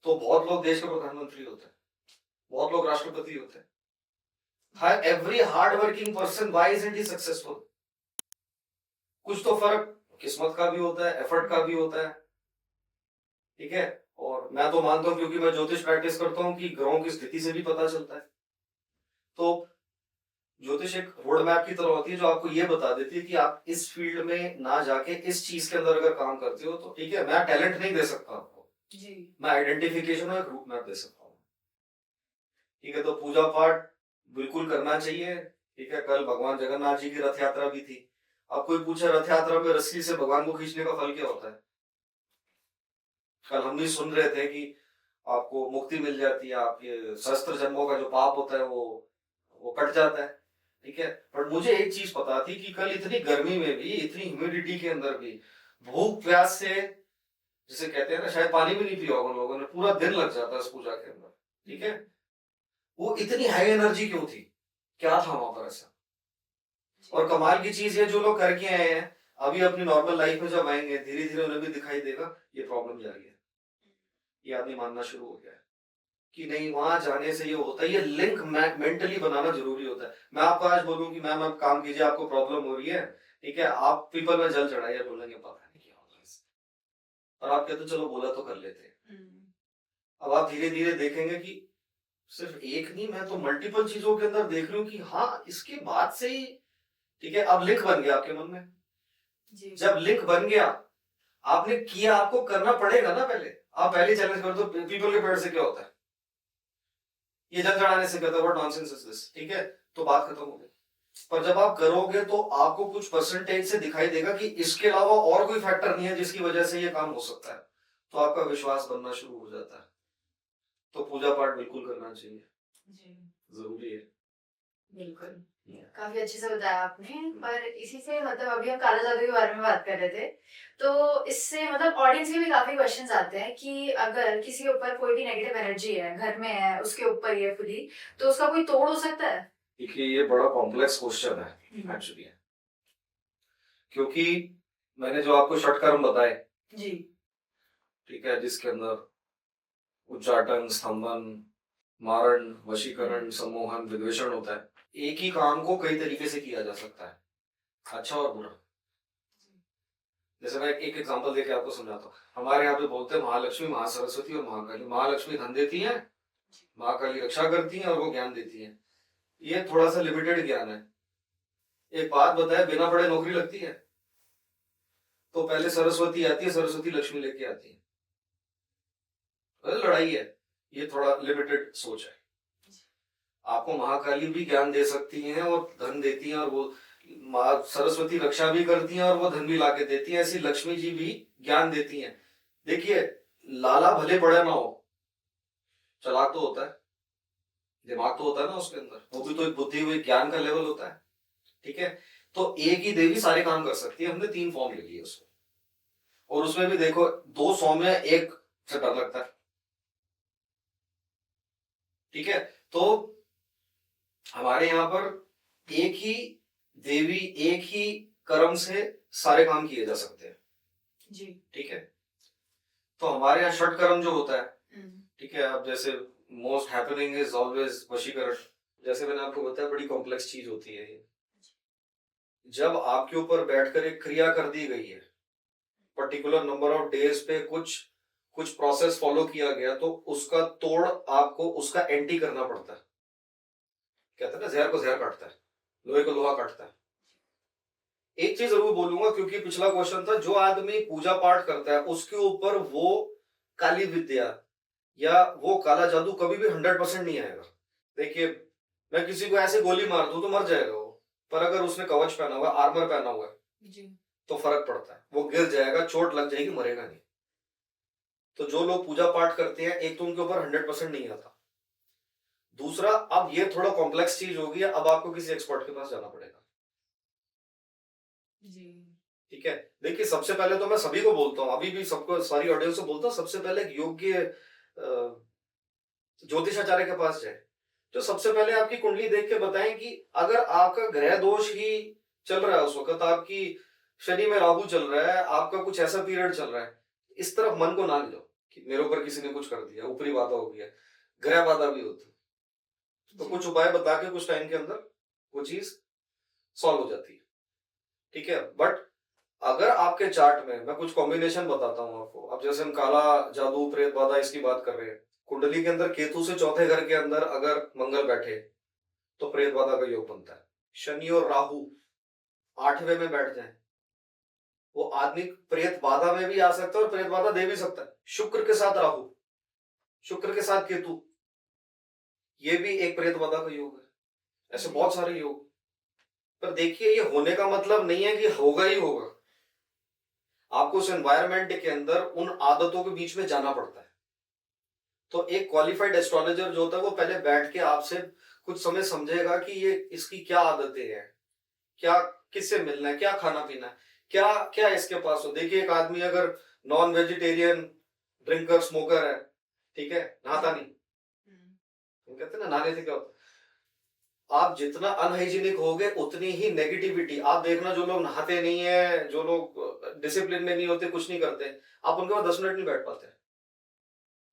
तो बहुत लोग देश के प्रधानमंत्री होते हैं, बहुत लोग राष्ट्रपति होते हैं। Every hard working person, why isn't he successful? कुछ तो फर्क किस्मत का भी होता है, एफर्ट का भी होता है। ठीक है, और मैं तो मानता हूं, क्योंकि मैं ज्योतिष प्रैक्टिस करता हूं, कि ग्रहों की स्थिति से भी पता चलता है। तो ज्योतिष एक रोड मैप की तरह होती है जो आपको ये बता देती है कि आप इस फील्ड में ना जाके इस चीज के अंदर अगर काम करते हो तो ठीक है, मैं टैलेंट नहीं दे सकता आपको जी। मैं आइडेंटिफिकेशन और रूट मैप दे सकता हूँ। ठीक है, तो पूजा पाठ बिल्कुल करना चाहिए। ठीक है, कल भगवान जगन्नाथ जी की रथ यात्रा भी थी। अब कोई पूछे रथ यात्रा में रस्सी से भगवान को खींचने का फल क्या होता है? कल हम भी सुन रहे थे कि आपको मुक्ति मिल जाती है, आपके सहस्त्र जन्मों का जो पाप होता है वो कट जाता है। ठीक है, पर मुझे एक चीज पता थी कि कल इतनी गर्मी में भी, इतनी ह्यूमिडिटी के अंदर भी, भूख प्यास से, जिसे कहते हैं ना, शायद पानी भी नहीं पिया होगा लोगों ने, पूरा दिन लग जाता है इस पूजा के अंदर। ठीक है, वो इतनी हाई एनर्जी क्यों थी? क्या था वहां पर ऐसा? और कमाल की चीज है, जो लोग करके आए हैं अभी अपनी नॉर्मल लाइफ में जब आएंगे, धीरे धीरे उन्हें भी दिखाई देगा ये प्रॉब्लम जा रही है, ये आदमी मानना शुरू हो गया है कि नहीं, वहां जाने से ये होता है। ये लिंक मेंटली बनाना जरूरी होता है। मैं आपको आज बोलूं कि मैम आप काम कीजिए, आपको प्रॉब्लम हो रही है, ठीक है, आप पीपल में जल चढ़ाइए, बोलेंगे पता नहीं क्या होगा इससे, और आप कहते चलो बोला तो कर लेते हैं। अब आप धीरे धीरे देखेंगे कि सिर्फ एक नहीं, मैं तो मल्टीपल चीजों के अंदर देख रही हूँ कि हाँ इसके बाद से ही ठीक है, अब लिंक बन गया आपके मन में। जी जब लिंक बन गया, आपने किया, आपको करना पड़ेगा ना। पहले आप पहले चैलेंज कर दो, पीपल के पेड़ से क्या होता है, ये जल चढ़ाने से क्या होता है, व्हाट नॉनसेंस इज दिस, ठीक है, तो बात खत्म हो गई। पर जब आप करोगे तो आपको कुछ परसेंटेज से दिखाई देगा कि इसके अलावा और कोई फैक्टर नहीं है जिसकी वजह से ये काम हो सकता है, तो आपका विश्वास बनना शुरू हो जाता है। तो पूजा पाठ बिल्कुल करना चाहिए, जी जरूरी है। बिल्कुल काफी अच्छे से बताया आपने। पर इसी से मतलब अभी हम काला जादू के बारे में बात कर रहे थे, तो इससे मतलब ऑडियंस के भी काफी क्वेश्चंस आते हैं कि अगर किसी के ऊपर कोई भी नेगेटिव एनर्जी है, घर में है, उसके ऊपर ये फुली, तो उसका कोई तोड़ हो सकता है? देखिए ये बड़ा कॉम्प्लेक्स क्वेश्चन है एक्चुअली, क्योंकि मैंने जो आपको षटकर्म बताए, जी ठीक है, जिसके अंदर उच्चाटन, स्तंभन, मारण, वशीकरण, सम्मोहन, विद्वेषण होता है। एक ही काम को कई तरीके से किया जा सकता है, अच्छा और बुरा। जैसे मैं एक एग्जांपल देके आपको समझाता हूँ। हमारे यहाँ पे बोलते हैं महालक्ष्मी, महासरस्वती और महाकाली। महालक्ष्मी धन देती है, महाकाली रक्षा करती है और वो ज्ञान देती है। ये थोड़ा सा लिमिटेड ज्ञान है। एक बात बताए, बिना पढ़े नौकरी लगती है? तो पहले सरस्वती आती है, सरस्वती लक्ष्मी लेके आती है। लड़ाई है, ये थोड़ा लिमिटेड सोच है। आपको महाकाली भी ज्ञान दे सकती हैं और धन देती हैं, और वो माँ सरस्वती रक्षा भी करती हैं और वो धन भी लाके देती हैं। ऐसी लक्ष्मी जी भी ज्ञान देती हैं। देखिए, लाला भले पढ़े ना हो, चालाक तो होता है, दिमाग तो होता है ना उसके अंदर, वो भी तो एक बुद्धि हुई ज्ञान का लेवल होता है, ठीक है। तो एक ही देवी सारे काम कर सकती है। हमने 3 फॉर्म ले लिए उसमें, और उसमें भी देखो 2 सौम्य, एक से डर लगता है, ठीक है। तो हमारे यहाँ पर एक ही देवी, एक ही कर्म से सारे काम किए जा सकते हैं, जी ठीक है। तो हमारे यहाँ षट कर्म जो होता है, ठीक है, अब जैसे मोस्ट हैपनिंग इज ऑलवेज वशीकरण। जैसे मैंने आपको बताया, बड़ी कॉम्प्लेक्स चीज होती है ये। जब आपके ऊपर बैठकर एक क्रिया कर दी गई है, पर्टिकुलर नंबर ऑफ डेज पे कुछ प्रोसेस फॉलो किया गया, तो उसका तोड़ आपको उसका एंटी करना पड़ता है। कहते हैं ना, जहर को जहर काटता है, लोहे को लोहा काटता है। एक चीज जरूर बोलूंगा, क्योंकि पिछला क्वेश्चन था, जो आदमी पूजा पाठ करता है उसके ऊपर वो काली विद्या या वो काला जादू कभी भी 100% नहीं आएगा। देखिए, मैं किसी को ऐसे गोली मार दूं तो मर जाएगा वो, पर अगर उसने कवच पहना हुआ, आर्मर पहना हुआ है, तो फर्क पड़ता है। वो गिर जाएगा, चोट लग जाएगी, मरेगा नहीं। तो जो लोग पूजा पाठ करते हैं, एक तो उनके ऊपर 100% नहीं आता। दूसरा, अब ये थोड़ा कॉम्प्लेक्स चीज होगी, अब आपको किसी एक्सपर्ट के पास जाना पड़ेगा, ठीक है। देखिए, सबसे पहले तो मैं सभी को बोलता हूँ, अभी भी सबको, सारी ऑडियंस को बोलता हूँ, सबसे पहले एक योग्य ज्योतिषाचार्य के पास जाए, जो सबसे पहले आपकी कुंडली देख के बताएं कि अगर आपका ग्रह दोष ही चल रहा है, उस वक्त आपकी शनि में राहु चल रहा है, आपका कुछ ऐसा पीरियड चल रहा है, इस तरफ मन को ना ले जाओ कि मेरे ऊपर किसी ने कुछ कर दिया, ऊपरी बाधा हो गया। ग्रह बाधा भी होती है, तो कुछ उपाय बता के कुछ टाइम के अंदर वो चीज सॉल्व हो जाती है, ठीक है। बट अगर आपके चार्ट में, मैं कुछ कॉम्बिनेशन बताता हूं आपको। अब जैसे हम काला जादू, प्रेत बाधा इसकी बात कर रहे हैं, कुंडली के अंदर केतु से चौथे घर के अंदर अगर मंगल बैठे तो प्रेत बाधा का योग बनता है। शनि और राहु 8वें में बैठ जाए, वो आदमी प्रेत बाधा में भी आ सकता है और प्रेत बाधा दे भी सकता है। शुक्र के साथ राहु, शुक्र के साथ केतु, ये भी एक प्रेत बाधा का योग है। ऐसे बहुत सारे योग। पर देखिए, ये होने का मतलब नहीं है कि होगा ही होगा। आपको उस एनवायरनमेंट के अंदर उन आदतों के बीच में जाना पड़ता है। तो एक क्वालिफाइड एस्ट्रोलॉजर जो होता है, वो पहले बैठ के आपसे कुछ समय समझेगा कि ये इसकी क्या आदतें हैं, क्या किससे मिलना है, क्या खाना पीना है, क्या क्या इसके पास हो। देखिए, एक आदमी अगर नॉन वेजिटेरियन, ड्रिंकर, स्मोकर है, ठीक है, नहाता नहीं, कहते हैं ना, नहाने से क्या होता है, आप जितना अनहाइजीनिक होगे उतनी ही नेगेटिविटी। आप देखना, जो लोग नहाते नहीं है, जो लोग डिसिप्लिन में नहीं होते, कुछ नहीं करते, आप उनके पास 10 मिनट नहीं बैठ पाते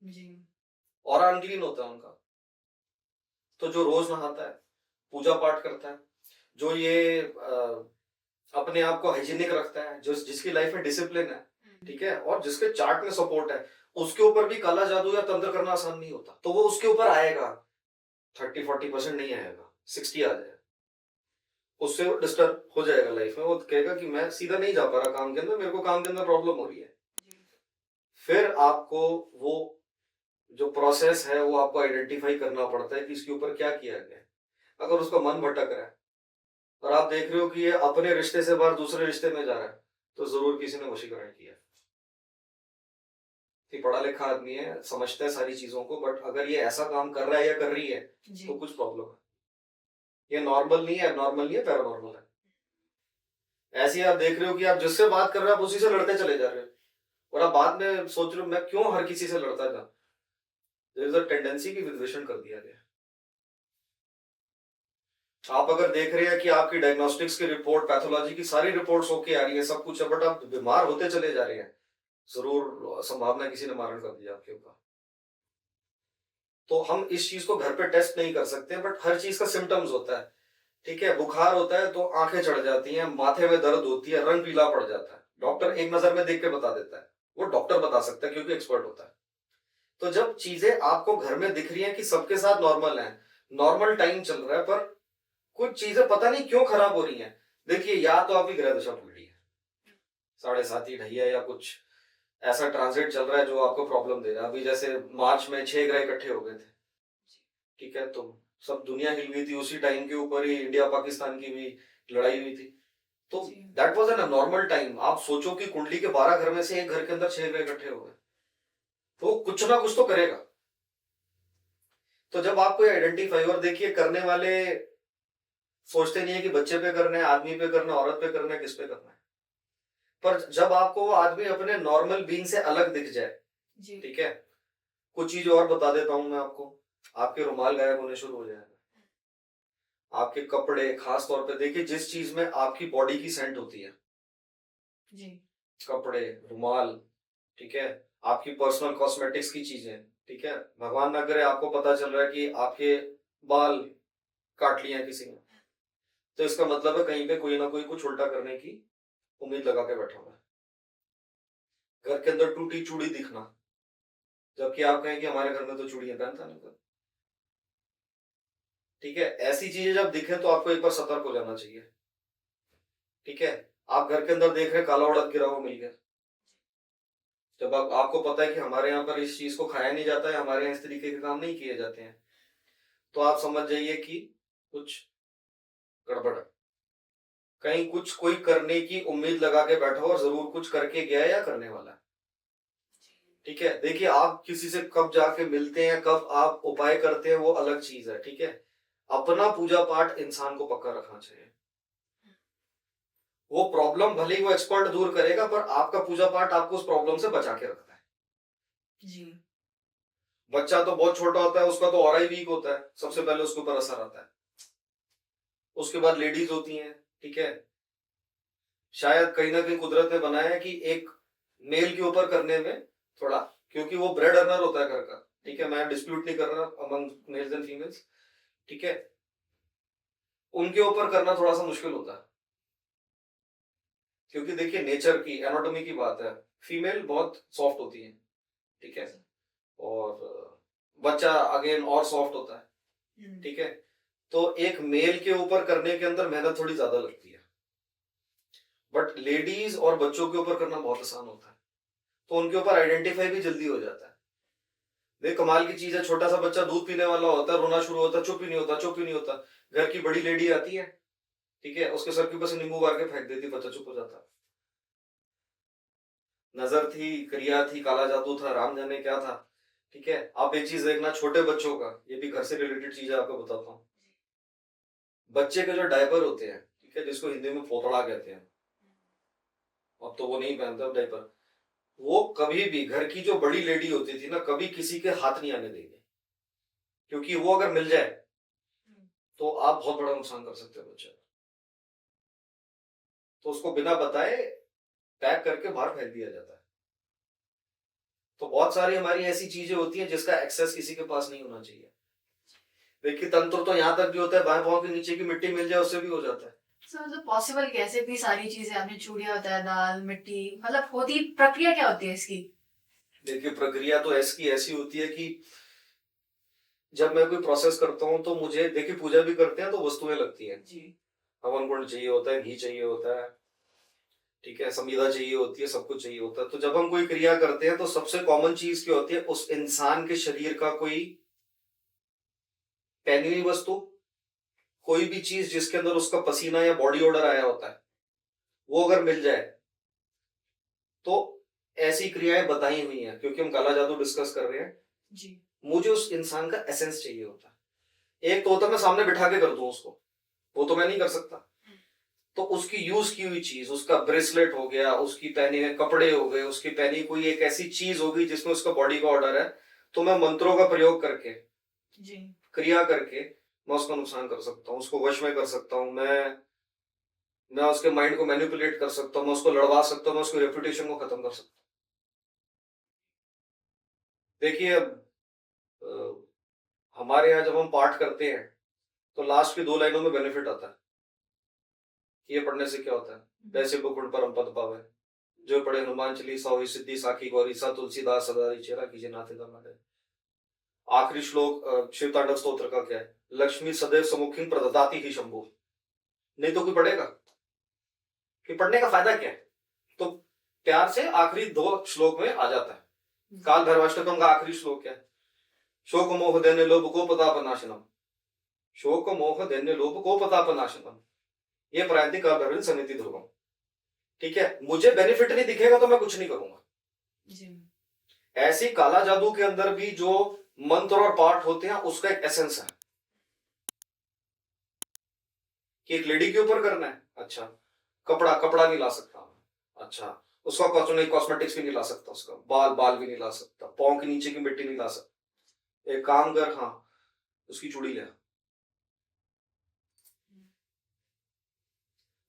जी। और अनक्लीन होता है उनका। तो जो रोज नहाता है, पूजा पाठ करता है, जो ये अपने आप को हाइजीनिक रखता है, जो जिसकी लाइफ में डिसिप्लिन है, ठीक है, और जिसके चार्ट में सपोर्ट है, उसके ऊपर भी काला जादू या तंत्र करना आसान नहीं होता। तो वो उसके ऊपर आएगा। 30-40% नहीं आएगा, 60 आ जाएगा। उससे वो डिस्टर्ब हो जाएगा लाइफ में, वो कहेगा कि मैं सीधा नहीं जा पा रहा काम के अंदर, मेरे को काम के अंदर प्रॉब्लम हो रही है। फिर आपको वो जो प्रोसेस है वो आपको आइडेंटिफाई करना पड़ता है कि इसके ऊपर क्या किया गया है। अगर उसका मन भटक रहा है और आप देख रहे हो कि ये अपने रिश्ते से बाहर दूसरे रिश्ते में जा रहा है, तो जरूर किसी ने वशीकरण किया है। कि पढ़ा लिखा आदमी है, समझता है सारी चीजों को, बट अगर ये ऐसा काम कर रहा है या कर रही है जी तो कुछ प्रॉब्लम है। ये नॉर्मल नहीं है, एबनॉर्मल नहीं है, पैरानॉर्मल है। ऐसे ही आप देख रहे हो कि आप जिससे बात कर रहे हो आप उसी से लड़ते चले जा रहे हो, और आप बाद में सोच रहे हो मैं क्यों हर किसी से लड़ता था। देयर इज अ टेंडेंसी कि विद्वेषण कर दिया गया। आप अगर देख रहे हैं कि आपकी डायग्नोस्टिक्स की रिपोर्ट, पैथोलॉजी की सारी रिपोर्ट्स ओके आ रही है, सब कुछ है, बट आप बीमार होते चले जा रहे हैं, जरूर संभावना किसी ने मारण कर दिया आपके ऊपर। तो हम इस चीज को घर पे टेस्ट नहीं कर सकते, बट हर चीज का सिम्टम्स होता है। ठीक है, बुखार होता है तो आंखें चढ़ जाती हैं, माथे में दर्द होती है, रंग पीला पड़ जाता है, डॉक्टर एक नजर में देख के बता देता है। वो डॉक्टर बता सकता है क्योंकि एक्सपर्ट होता है। तो जब चीजें आपको घर में दिख रही हैं कि सबके साथ नॉर्मल है, नॉर्मल टाइम चल रहा है, पर कुछ चीजें पता नहीं क्यों खराब हो रही हैं। देखिए, या तो आपकी ग्रह दशा पड़ रही है, 7.5 ढैया या कुछ ऐसा ट्रांजिट चल रहा है जो आपको प्रॉब्लम दे रहा है। अभी जैसे मार्च में 6 ग्रह इकट्ठे हो गए थे, ठीक है, तो सब दुनिया हिल गई थी। उसी टाइम के ऊपर ही इंडिया पाकिस्तान की भी लड़ाई हुई थी। तो that was an normal time. आप सोचो कि कुंडली के 12 घर में से एक घर के अंदर 6 ग्रह इकट्ठे हो गए, तो कुछ ना कुछ तो करेगा। तो जब आपको आइडेंटिफाई, और देखिए करने वाले सोचते नहीं है कि बच्चे पे करना है, आदमी पे करना है, औरत पे करना है, किस पे करना है। पर जब आपको वो आदमी अपने नॉर्मल बीइंग से अलग दिख जाए, जी ठीक है, कुछ चीज और बता देता हूं मैं आपको। आपके रुमाल गायब होने शुरू हो जाएगा, आपके कपड़े, खास तौर पे देखिए जिस चीज में आपकी बॉडी की सेंट होती है, जी कपड़े, रुमाल, ठीक है, आपकी पर्सनल कॉस्मेटिक्स की चीजें, ठीक है, भगवान ना करे आपको पता चल रहा है कि आपके बाल काट लिए हैं किसी ने, तो इसका मतलब है कहीं पे कोई ना कोई कुछ उल्टा करने की उम्मीद लगा के बैठा हुआ है। घर के अंदर टूटी चूड़ी दिखना, जबकि आप कहें कि हमारे घर में तो चूड़ियां पहनता नहीं था। ठीक है, ऐसी चीजें जब दिखे तो आपको एक बार सतर्क हो जाना चाहिए। ठीक है, आप घर के अंदर देख रहे हैं काला उड़द गिरा हुआ मिल गया, जब आपको पता है कि हमारे यहाँ पर इस चीज को खाया नहीं जाता है, हमारे यहाँ इस तरीके के काम नहीं किए जाते हैं, तो आप समझ जाइए कि कुछ गड़बड़ है। कहीं कुछ कोई करने की उम्मीद लगा के बैठा हो और जरूर कुछ करके गया है या करने वाला है। ठीक है, देखिए आप किसी से कब जाके मिलते हैं, कब आप उपाय करते हैं, वो अलग चीज है। ठीक है, अपना पूजा पाठ इंसान को पक्का रखना चाहिए। वो प्रॉब्लम भले ही वो एक्सपर्ट दूर करेगा, पर आपका पूजा पाठ आपको उस प्रॉब्लम से बचा के रखता है। जी बच्चा तो बहुत छोटा होता है, उसका तो और ही वीक होता है, सबसे पहले उसके ऊपर असर आता है। उसके बाद लेडीज होती हैं, ठीक है, शायद कहीं ना कहीं कुदरत ने बनाया है कि एक मेल के ऊपर करने में थोड़ा, क्योंकि वो ब्रेड अर्नर होता है घर का। ठीक है, मैं डिस्प्यूट नहीं कर रहा अमंग मेल्स एंड फीमेल्स, ठीक है, उनके ऊपर करना थोड़ा सा मुश्किल होता है, क्योंकि देखिए नेचर की, एनाटॉमी की बात है, फीमेल बहुत सॉफ्ट होती है, ठीक है, और बच्चा अगेन और सॉफ्ट होता है। ठीक है, तो एक मेल के ऊपर करने के अंदर मेहनत थोड़ी ज्यादा लगती है, बट लेडीज और बच्चों के ऊपर करना बहुत आसान होता है, तो उनके ऊपर आइडेंटिफाई भी जल्दी हो जाता है। देख कमाल की चीज है, छोटा सा बच्चा दूध पीने वाला होता है, रोना शुरू होता है, चुप ही नहीं होता, चुप ही नहीं होता। घर की बड़ी लेडी आती है, ठीक है, उसके सर के ऊपर से नींबू मार के फेंक देती, बच्चा चुप हो जाता। नजर थी, क्रिया थी, काला जादू था, राम जाने क्या था। ठीक है, आप एक चीज देखना छोटे बच्चों का, ये भी घर से रिलेटेड चीज है, आपको बताता हूँ। बच्चे के जो डायपर होते हैं, ठीक है, जिसको हिंदी में पोतड़ा कहते हैं, अब तो वो नहीं पहनता डायपर, वो कभी भी घर की जो बड़ी लेडी होती थी ना, कभी किसी के हाथ नहीं आने देंगे, क्योंकि वो अगर मिल जाए तो आप बहुत बड़ा नुकसान कर सकते हो बच्चे का। तो उसको बिना बताए पैक करके बाहर फेंक दिया जाता है। तो बहुत सारी हमारी ऐसी चीजें होती हैं जिसका एक्सेस किसी के पास नहीं होना चाहिए। देखिए तंत्र तो यहाँ तक भी होता है, बाएं पांव के नीचे की मिट्टी मिल जाए उससे भी हो जाता है। मतलब पॉसिबल कैसे भी सारी चीजें, आपने चूड़ियां बताया, दाल, मिट्टी, मतलब होती प्रक्रिया क्या होती है इसकी? देखिए प्रक्रिया तो ऐसी होती है कि जब मैं कोई प्रोसेस करता हूँ तो मुझे देखिए पूजा भी करते हैं तो वस्तुएं लगती हैं, जी हवन कुंड चाहिए होता है, घी चाहिए होता है, ठीक है, संविदा चाहिए होती है, सब कुछ चाहिए होता है। तो जब हम कोई क्रिया करते हैं तो सबसे कॉमन चीज क्या होती है, उस इंसान के शरीर का कोई पहनी हुई वस्तु, कोई भी चीज जिसके अंदर उसका पसीना या बॉडी ओडर आया होता है, वो अगर मिल जाए तो ऐसी क्रियाएं बताई हुई हैं, क्योंकि हम काला जादू डिस्कस कर रहे हैं। जी मुझे उस इंसान का एसेंस चाहिए होता है। एक तो होता है मैं सामने बिठा के कर दूं उसको, वो तो मैं नहीं कर सकता। तो उसकी यूज की हुई चीज, उसका ब्रेसलेट हो गया, उसकी पहने हुए कपड़े हो गए, उसकी पहनी कोई एक ऐसी चीज होगी जिसमें उसका बॉडी का ऑर्डर है, तो मैं मंत्रों का प्रयोग करके, जी क्रिया करके मैं उसका नुकसान कर सकता हूँ, उसको वश में कर सकता हूँ, मैं उसके माइंड को मैनिपुलेट कर सकता हूँ, मैं उसको लड़वा सकता हूँ, मैं उसकी रेपुटेशन को खत्म कर सकता हूँ। देखिए अब हमारे यहाँ जब हम पाठ करते हैं तो लास्ट की 2 लाइनों में बेनिफिट आता है कि ये पढ़ने से क्या होता है, वैसे बुकुड़ परम पद पावे, जो पढ़े हनुमान चालीसा होई सिद्धि साखी गौरी सा तुलसीदास सदारी चेरा कीजिए नाथ हमारे। आखिरी श्लोक शिव तांडव स्तोत्र का क्या है, लक्ष्मी सदैव सम्मुखीन प्रददाति ही शंभु। नहीं तो कोई पढ़ेगा कि पढ़ने का फायदा क्या है, तो प्यार से आखिरी 2 श्लोक में आ जाता है। काल भैरवाष्टकम का आखिरी श्लोक क्या है, शोक मोह दैन्य लोभ को पतापनाशनम, शोक मोह दैन्य लोभ को पतापनाशनम, ये प्रायंतिक काल भैरव समिति ध्रुवम। ठीक है, मुझे बेनिफिट नहीं दिखेगा तो मैं कुछ नहीं करूंगा। जी ऐसी काला जादू के अंदर भी जो मंत्र और पाठ होते हैं उसका एक एसेंस है कि एक लेडी के ऊपर करना है, अच्छा कपड़ा कपड़ा नहीं ला सकता, अच्छा उसका कॉस्मेटिक्स भी नहीं ला सकता, उसका बाल बाल भी नहीं ला सकता, पाँव के नीचे की मिट्टी नहीं ला सकता। एक काम कर, हाँ उसकी चूड़ी ले,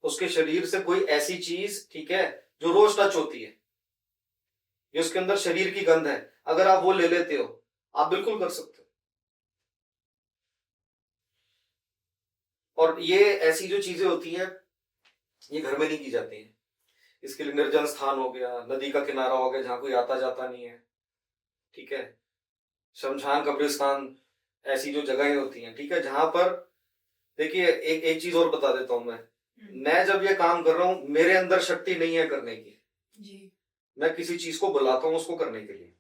उसके शरीर से कोई ऐसी चीज, ठीक है, जो रोज टच होती है, ये उसके अंदर शरीर की गंध है, अगर आप वो ले लेते हो आप बिल्कुल कर सकते हो। और ये ऐसी जो चीजें होती हैं ये घर में नहीं की जाती हैं, इसके लिए निर्जन स्थान हो गया, नदी का किनारा हो गया जहां कोई आता जाता नहीं है, ठीक है, शमशान कब्रिस्तान, ऐसी जो जगहें होती हैं, ठीक है, जहां पर देखिए एक एक चीज और बता देता हूं मैं जब ये काम कर रहा हूं मेरे अंदर शक्ति नहीं है करने की, जी मैं किसी चीज को बुलाता हूं उसको करने के लिए,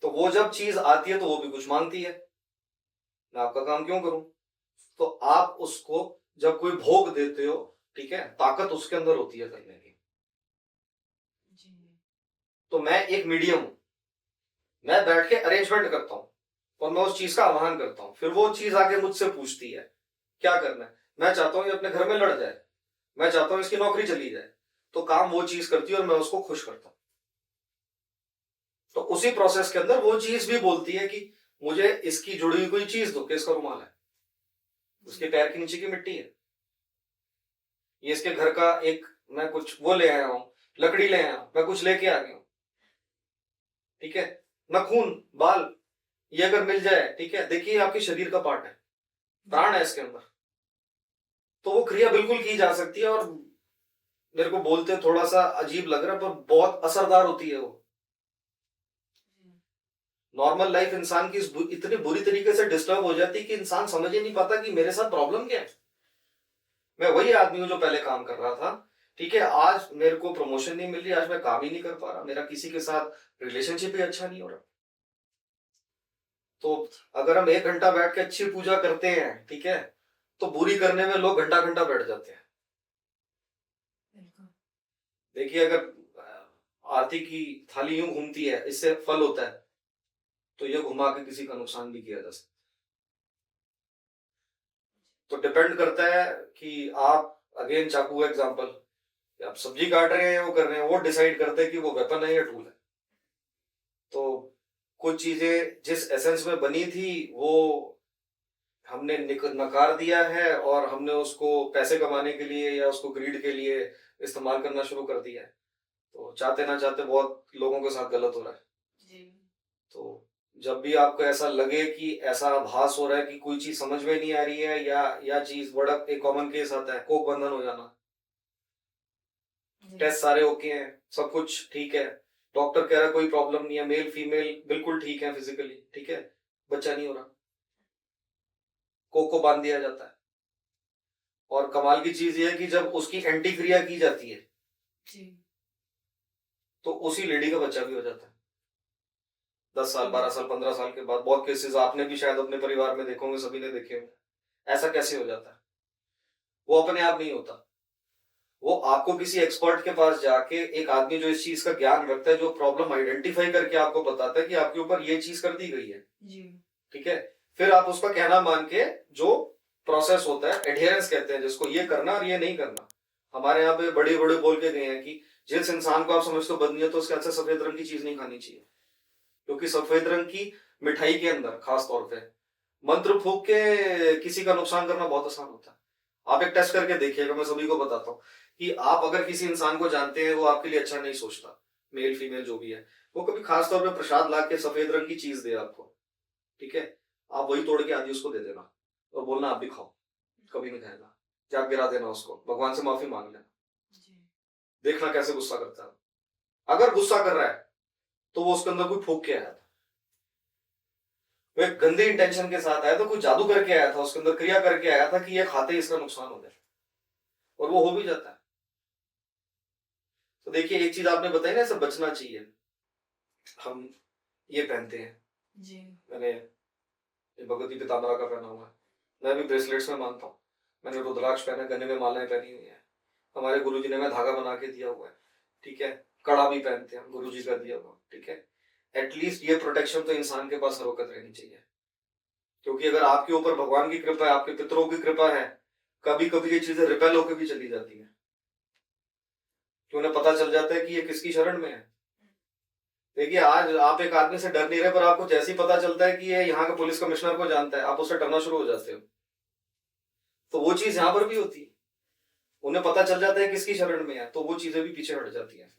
तो वो जब चीज आती है तो वो भी कुछ मांगती है, मैं आपका काम क्यों करूं। तो आप उसको जब कोई भोग देते हो, ठीक है, ताकत उसके अंदर होती है करने की। जी तो मैं एक मीडियम हूं, मैं बैठ के अरेंजमेंट करता हूं और मैं उस चीज का आह्वान करता हूं, फिर वो चीज आके मुझसे पूछती है क्या करना है। मैं चाहता हूं ये अपने घर में लड़ जाए, मैं चाहता हूं इसकी नौकरी चली जाए, तो काम वो चीज करती है और मैं उसको खुश करता हूं। तो उसी प्रोसेस के अंदर वो चीज भी बोलती है कि मुझे इसकी जुड़ी हुई कोई चीज दो, कि इसका रुमाल है, उसके पैर के नीचे की मिट्टी है, ये इसके घर का एक, मैं कुछ वो ले आया हूं, लकड़ी ले आया हूं, मैं कुछ लेके आ गया हूं, ठीक है, नाखून बाल, ये अगर मिल जाए, ठीक है, देखिए आपके शरीर का पार्ट है, प्राण है इसके अंदर, तो वो क्रिया बिल्कुल की जा सकती है। और मेरे को बोलते थोड़ा सा अजीब लग रहा है पर बहुत असरदार होती है वो। नॉर्मल लाइफ इंसान की इतनी बुरी तरीके से डिस्टर्ब हो जाती है कि इंसान समझ ही नहीं पाता कि मेरे साथ प्रॉब्लम क्या है। मैं वही आदमी हूं जो पहले काम कर रहा था, ठीक है, आज मेरे को प्रमोशन नहीं मिल रही, आज मैं काम ही नहीं कर पा रहा, मेरा किसी के साथ रिलेशनशिप ही अच्छा नहीं हो रहा। तो अगर हम 1 घंटा बैठ के अच्छी पूजा करते हैं, ठीक है, तो बुरी करने में लोग घंटा घंटा बैठ जाते हैं। बिल्कुल देखिए अगर आरती की थाली यूं घूमती है, इससे फल होता है, तो ये घुमा के किसी का नुकसान भी किया जा सकता है। तो डिपेंड करता है कि आप, अगेन चाकू एग्जांपल, आप सब्जी काट रहे हैं वो कर रहे हैं, वो डिसाइड करते हैं कि वो वेपन है या टूल है। तो कुछ चीजें जिस एसेंस में बनी थी वो हमने नकार दिया है और हमने उसको पैसे कमाने के लिए या उसको ग्रीड के लिए इस्तेमाल करना शुरू कर दिया है, तो चाहते ना चाहते बहुत लोगों के साथ गलत हो रहा है। जी तो जब भी आपको ऐसा लगे कि ऐसा आभास हो रहा है कि कोई चीज समझ में नहीं आ रही है, या चीज, बड़ा एक कॉमन केस आता है कोक बंधन हो जाना, जी टेस्ट सारे ओके हैं, सब कुछ ठीक है, डॉक्टर कह रहा है कोई प्रॉब्लम नहीं है, मेल फीमेल बिल्कुल ठीक है फिजिकली, ठीक है, बच्चा नहीं हो रहा, कोक को बांध दिया जाता है। और कमाल की चीज ये है कि जब उसकी एंटी क्रिया की जाती है जी तो उसी लेडी का बच्चा भी हो जाता है 10 साल 12 साल 15 साल के बाद। बहुत केसेस आपने भी शायद अपने परिवार में देखोगे, सभी ने देखे होंगे। ऐसा कैसे हो जाता है? वो अपने आप नहीं होता, वो आपको किसी एक्सपर्ट के पास जाके, एक आदमी जो इस चीज का ज्ञान रखता है, जो प्रॉब्लम आइडेंटिफाई करके आपको बताता है कि आपके ऊपर ये चीज कर दी गई है, जी ठीक है, फिर आप उसका कहना मान के जो प्रोसेस होता है, एडहेरेंस कहते हैं जिसको, ये करना और ये नहीं करना। हमारे यहाँ पे बड़े बड़े बोल के गए हैं कि जिस इंसान को आप समझते हो बदनीयत, तो उसके अच्छा सफेद रंग की चीज नहीं खानी चाहिए, क्योंकि सफेद रंग की मिठाई के अंदर खास तौर पे मंत्र फूक के किसी का नुकसान करना बहुत आसान होता है। आप एक टेस्ट करके देखिएगा, मैं सभी को बताता हूँ कि आप अगर किसी इंसान को जानते हैं वो आपके लिए अच्छा नहीं सोचता, मेल फीमेल जो भी है, वो कभी खास तौर पे प्रसाद ला के सफेद रंग की चीज दे आपको, ठीक है, आप वही तोड़ के आदि उसको दे देना और बोलना आप भी खाओ, कभी नहीं खाएगा, जाग गिरा देना उसको, भगवान से माफी मांग लेना, जी देखना कैसे गुस्सा करता है। अगर गुस्सा कर रहा है तो वो उसके अंदर कोई फूक के आया था, वो एक गंदे इंटेंशन के साथ आया था, कोई जादू करके आया था, उसके अंदर क्रिया करके आया था कि ये खाते ही इसका नुकसान हो जाए, और वो हो भी जाता है। तो देखिए एक चीज आपने बताई ना, इससे बचना चाहिए। हम ये पहनते हैं, जी मैंने ये भगवती पीताम्बरा का पहना हुआ है, मैं भी ब्रेसलेट्स में मानता हूँ, मैंने रुद्राक्ष पहना, गले में मालाएं पहनी हुई है, हमारे गुरुजी ने हमें धागा बना के दिया हुआ है, ठीक है, कड़ा भी पहनते हैं, गुरुजी का दिया हुआ, ठीक है। एटलीस्ट ये प्रोटेक्शन तो इंसान के पास हर वक्त रहनी चाहिए, क्योंकि अगर आपके ऊपर भगवान की कृपा है, आपके पितरों की कृपा है, कभी कभी ये चीजें रिपेल होकर भी चली जाती है, कि उन्हें पता चल जाता है कि ये किसकी शरण में है। देखिए आज आप एक आदमी से डर नहीं रहे, पर आपको जैसे ही पता चलता है कि ये यहाँ के पुलिस कमिश्नर को जानता है, आप उससे डरना शुरू हो जाते हो। तो वो चीज यहाँ पर भी होती है, उन्हें पता चल जाता है किसकी शरण में है, तो वो चीजें भी पीछे हट जाती हैं।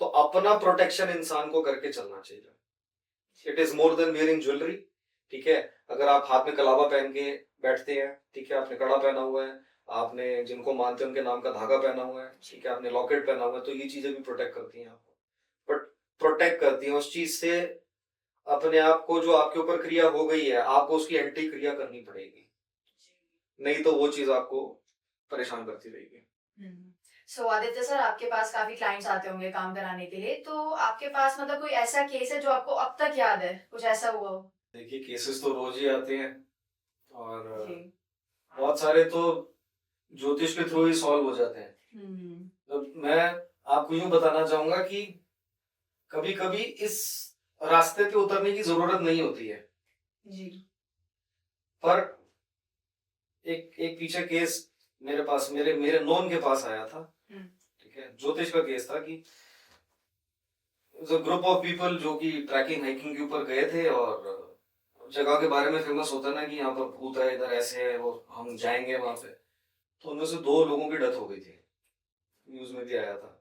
तो अपना प्रोटेक्शन इंसान को करके चलना चाहिए। It is more than wearing jewellery, ठीक है। अगर आप हाथ में कलावा पहन के बैठते हैं, ठीक है, आपने कड़ा पहना हुआ है, आपने जिनको मानते हैं उनके नाम का धागा पहना हुआ है, ठीक है, आपने लॉकेट पहना हुआ है, तो ये चीजें भी प्रोटेक्ट करती हैं आपको, बट प्रोटेक्ट करती हैं उस चीज से अपने आप को, जो आपके ऊपर क्रिया हो गई है, आपको उसकी एंटी क्रिया करनी पड़ेगी, नहीं तो वो चीज आपको परेशान करती रहेगी। सो आदित्य सर, आपके पास काफी क्लाइंट्स आते होंगे काम कराने के लिए, तो आपके पास मतलब कोई ऐसा केस है जो आपको अब तक याद है, कुछ ऐसा हुआ हो? देखिए केसेस तो रोज ही आते हैं, और जी बहुत सारे तो ज्योतिष के थ्रू ही सॉल्व हो जाते हैं। तो मैं आपको यूं बताना चाहूंगा कि कभी कभी इस रास्ते पे उतरने की जरूरत नहीं होती है, जी पर एक पीछे केस मेरे पास, मेरे नॉन के पास आया था, ठीक है, ज्योतिष का केस था कि ग्रुप ऑफ पीपल जो कि ट्रैकिंग हाइकिंग के ऊपर गए थे, और जगह के बारे में फेमस होता है ना कि यहाँ पर भूत है, इधर ऐसे है, वो हम जाएंगे वहां पे। तो उनमें से 2 लोगों की डेथ हो गई थी, न्यूज में भी आया था।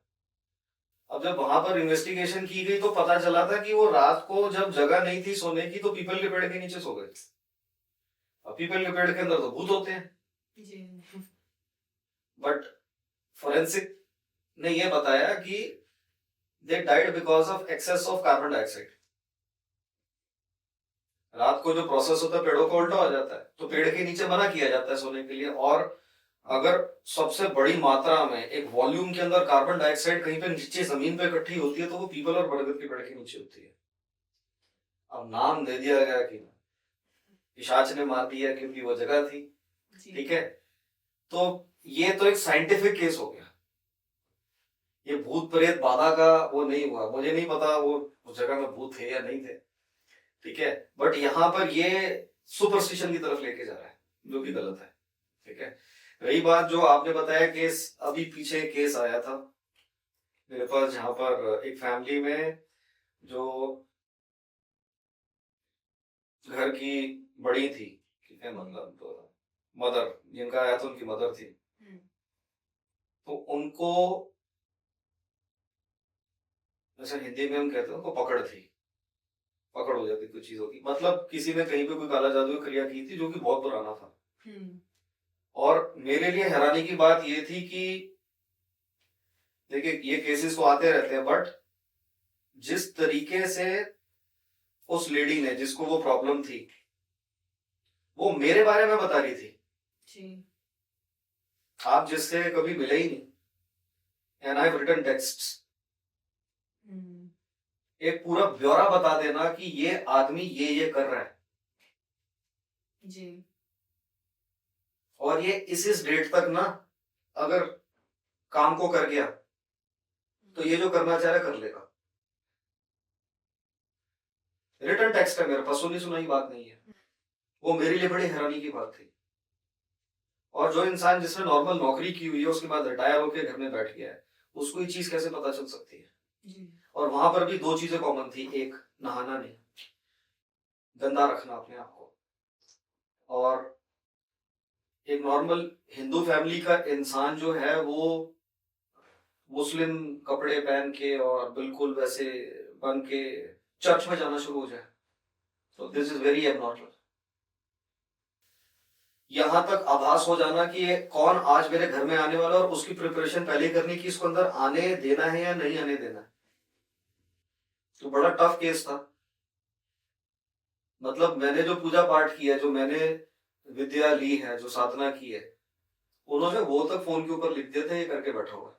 अब जब वहां पर इन्वेस्टिगेशन की गई तो पता चला था कि वो रात को जब जगह नहीं थी सोने की तो पीपल के पेड़ के नीचे सो गए। अब पीपल के पेड़ के अंदर तो भूत होते हैं, जी बट फोरेंसिक ने यह बताया कि they died because of excess of carbon dioxide. रात को जो प्रोसेस होता है पेड़ों का उल्टा हो जाता है, तो पेड़ के नीचे मना किया जाता है सोने के लिए, और अगर सबसे बड़ी मात्रा में एक वॉल्यूम के अंदर कार्बन डाइऑक्साइड कहीं पे नीचे जमीन पे इकट्ठी होती है तो वो पीपल और बरगद के पेड़ के नीचे होती है। अब नाम दे दिया गया कि पिशाच ने मार दिया क्योंकि वो जगह थी, ठीक है। तो ये तो एक साइंटिफिक केस हो गया, ये भूत प्रेत बाधा का वो नहीं हुआ। मुझे नहीं पता वो उस जगह में भूत थे या नहीं थे, ठीक है, बट यहाँ पर ये सुपरस्टिशन की तरफ लेके जा रहा है, जो कि गलत है, ठीक है। रही बात जो आपने बताया केस, अभी पीछे केस आया था मेरे पास, जहां पर एक फैमिली में जो घर की बड़ी थी, ठीक है, मतलब तो मदर जिनका आया था उनकी मदर थी, तो उनको, जैसे हिंदी में हम कहते हैं, उनको पकड़ हो जाती कुछ चीजों की, मतलब किसी ने कहीं पे कोई काला जादू की क्रिया की थी जो कि बहुत पुराना था। और मेरे लिए हैरानी की बात ये थी कि देखिए ये केसेस तो आते रहते हैं, बट जिस तरीके से उस लेडी ने, जिसको वो प्रॉब्लम थी, वो मेरे बारे में बता रही थी, जी आप जिससे कभी मिले ही नहीं, and I have written texts, एक पूरा ब्यौरा बता देना कि ये आदमी ये कर रहा है जी और ये इस डेट तक ना अगर काम को कर गया तो ये जो करना चाह रहा है कर लेगा। रिटर्न टेक्स्ट है मेरे पास, सुनी सुनाई बात नहीं है। वो मेरे लिए बड़ी हैरानी की बात थी। और जो इंसान जिसने नॉर्मल नौकरी की हुई है, उसके बाद रिटायर होकर घर में बैठ गया है, उसको ये चीज कैसे पता चल सकती है? जी और वहां पर भी दो चीजें कॉमन थी, एक नहाना नहीं, गंदा रखना अपने आप को, और एक नॉर्मल हिंदू फैमिली का इंसान जो है वो मुस्लिम कपड़े पहन के और बिल्कुल वैसे बन के चर्च में जाना शुरू हो जाए, तो दिस इज वेरी एबनॉर्मल। यहां तक आभास हो जाना कि ये कौन आज मेरे घर में आने वाला और उसकी प्रिपरेशन पहले ही करनी कि इसको अंदर आने देना है या नहीं आने देना है। तो बड़ा टफ केस था। मतलब मैंने जो पूजा पाठ किया, जो मैंने विद्या ली है, जो साधना की है, उन्होंने वो तक फोन के ऊपर लिख दिया था ये करके बैठा हुआ,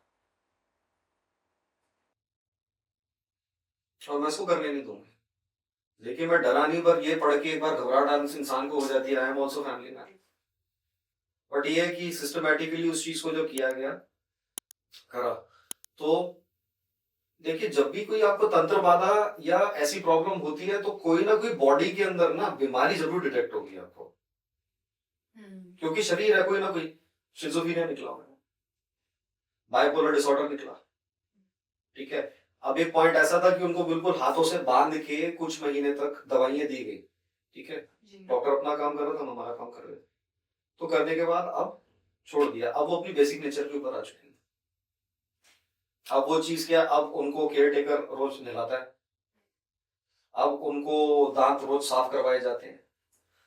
और मैं इसको करने नहीं दूंगी। लेकिन मैं डरा नहीं, पर ये पढ़ के एक बार घबराहट इंसान को हो जाती है। I am also family man, but ये है कि सिस्टमैटिकली उस चीज को जो किया गया करा। तो देखिए, जब भी कोई आपको तंत्र बाधा या ऐसी प्रॉब्लम होती है तो कोई ना कोई बॉडी के अंदर ना बीमारी जरूर डिटेक्ट होगी आपको, क्योंकि शरीर है कोई ना कोई। शिज़ोफ्रेनिया निकला, बाइपोलर डिसऑर्डर निकला, ठीक है। अब एक पॉइंट ऐसा था कि उनको बिल्कुल हाथों से बांध के कुछ महीने तक दवाइयां दी गई, ठीक है। डॉक्टर अपना काम कर रहा था, हम हमारा काम कर रहे थे। तो करने के बाद अब छोड़ दिया, अब वो अपनी बेसिक नेचर के ऊपर आ चुके हैं। अब वो चीज क्या, अब उनको केयर टेकर रोज नहलाता है, अब उनको दांत रोज साफ करवाए जाते हैं,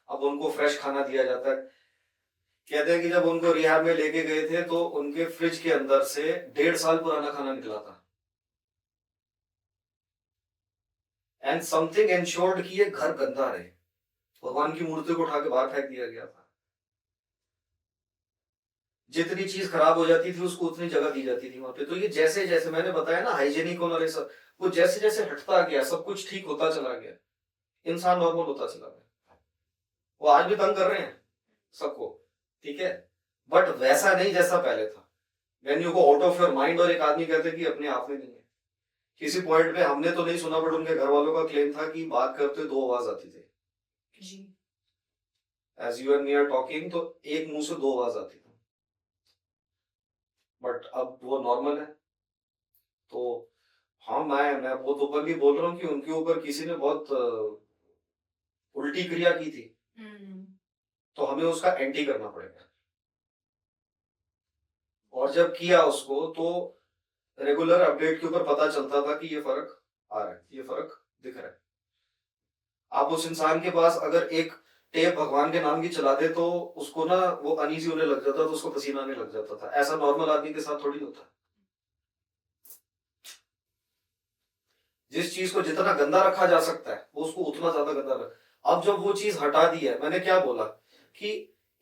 अब उनको फ्रेश खाना दिया जाता है। कहते हैं कि जब उनको रिहाब में लेके गए थे तो उनके फ्रिज के अंदर से 1.5 साल पुराना खाना निकला था। एंड समथिंग एंश्योर्ड कि ये घर गंदा रहे। भगवान की मूर्ति को उठा के बाहर फेंक दिया गया था। जितनी चीज खराब हो जाती थी उसको उतनी जगह दी जाती थी वहां पे। तो ये जैसे जैसे मैंने बताया ना, हाइजेनिक और सब, वो जैसे जैसे हटता गया, सब कुछ ठीक होता चला गया, इंसान नॉर्मल होता चला गया। वो आज भी तंग कर रहे हैं सबको, ठीक है, बट वैसा नहीं जैसा पहले था। When you go out of your mind, और एक आदमी कहते कि अपने आप में नहीं है। किसी पॉइंट पे हमने तो नहीं सुना, बट उनके घर वालों का क्लेम था कि बात करते 2 आवाज आती थी जी। As you and me are talking, तो एक मुंह से 2 आवाज आती थी, बट अब वो नॉर्मल है। तो हाँ, मैं बहुत ओपनली बोल रहा हूँ कि उनके ऊपर किसी ने बहुत उल्टी क्रिया की थी, तो हमें उसका एंटी करना पड़ेगा। और जब किया उसको, तो रेगुलर अपडेट के ऊपर पता चलता था कि ये फर्क आ रहा है, ये फर्क दिख रहा है। आप उस इंसान के पास अगर एक टेप भगवान के नाम की चला दे तो उसको ना वो अनईजी होने लग जाता था, तो उसको पसीना आने लग जाता था। ऐसा नॉर्मल आदमी के साथ थोड़ी होता। जिस चीज को जितना गंदा रखा जा सकता है वो उसको उतना ज्यादा गंदा रख। अब जब वो चीज हटा दी है, मैंने क्या बोला कि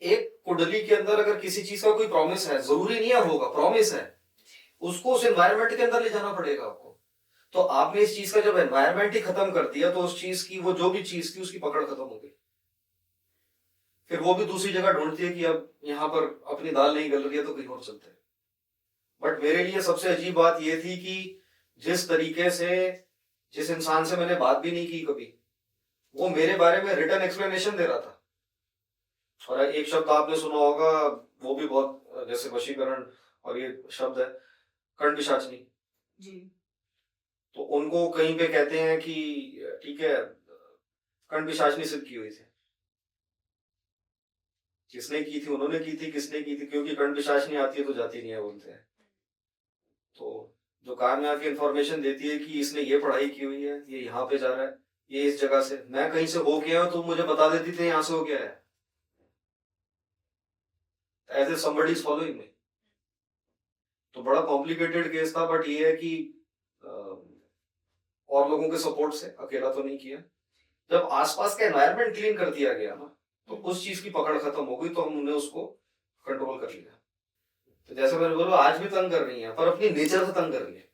एक कुंडली के अंदर अगर किसी चीज का कोई प्रॉमिस है, जरूरी नहीं है होगा, प्रॉमिस है, उसको उस एनवायरनमेंट के अंदर ले जाना पड़ेगा आपको। तो आपने इस चीज का जब एनवायरनमेंट ही खत्म कर दिया, तो उस चीज की, वो जो भी चीज थी, उसकी पकड़ खत्म हो गई। फिर वो भी दूसरी जगह ढूंढती है कि अब यहाँ पर अपनी दाल नहीं गल रही है तो कहीं और चलते हैं। बट मेरे लिए सबसे अजीब बात यह थी कि जिस तरीके से, जिस इंसान से मैंने बात भी नहीं की कभी, वो मेरे बारे में रिटर्न एक्सप्लेनेशन दे रहा था। और एक शब्द आपने सुना होगा, वो भी बहुत, जैसे वशीकरण, और ये शब्द है कर्ण पिशाचनी जी। तो उनको कहीं पे कहते हैं कि ठीक है, कर्ण पिशाचनी सिद्ध की हुई थी। किसने की थी? उन्होंने की थी। किसने की थी? क्योंकि कर्ण पिशाचनी आती है तो जाती नहीं है, बोलते हैं। तो जो कान में आके इंफॉर्मेशन देती है कि इसने ये पढ़ाई की हुई है, ये यहाँ पे जा रहा है, ये इस जगह से, मैं कहीं से हो गया हूं तो मुझे बता देती थी यहाँ से हो गया है, as if somebody is following me. तो बड़ा कॉम्प्लिकेटेड केस था, बट ये है कि और लोगों के सपोर्ट से, अकेला तो नहीं किया। जब आसपास का एनवायरनमेंट क्लीन कर दिया गया ना, तो उस चीज की पकड़ खत्म हो गई, तो हमने उसको कंट्रोल कर लिया। तो जैसे मैंने बोला, आज भी तंग कर रही है, पर अपनी नेचर से तंग कर रही है।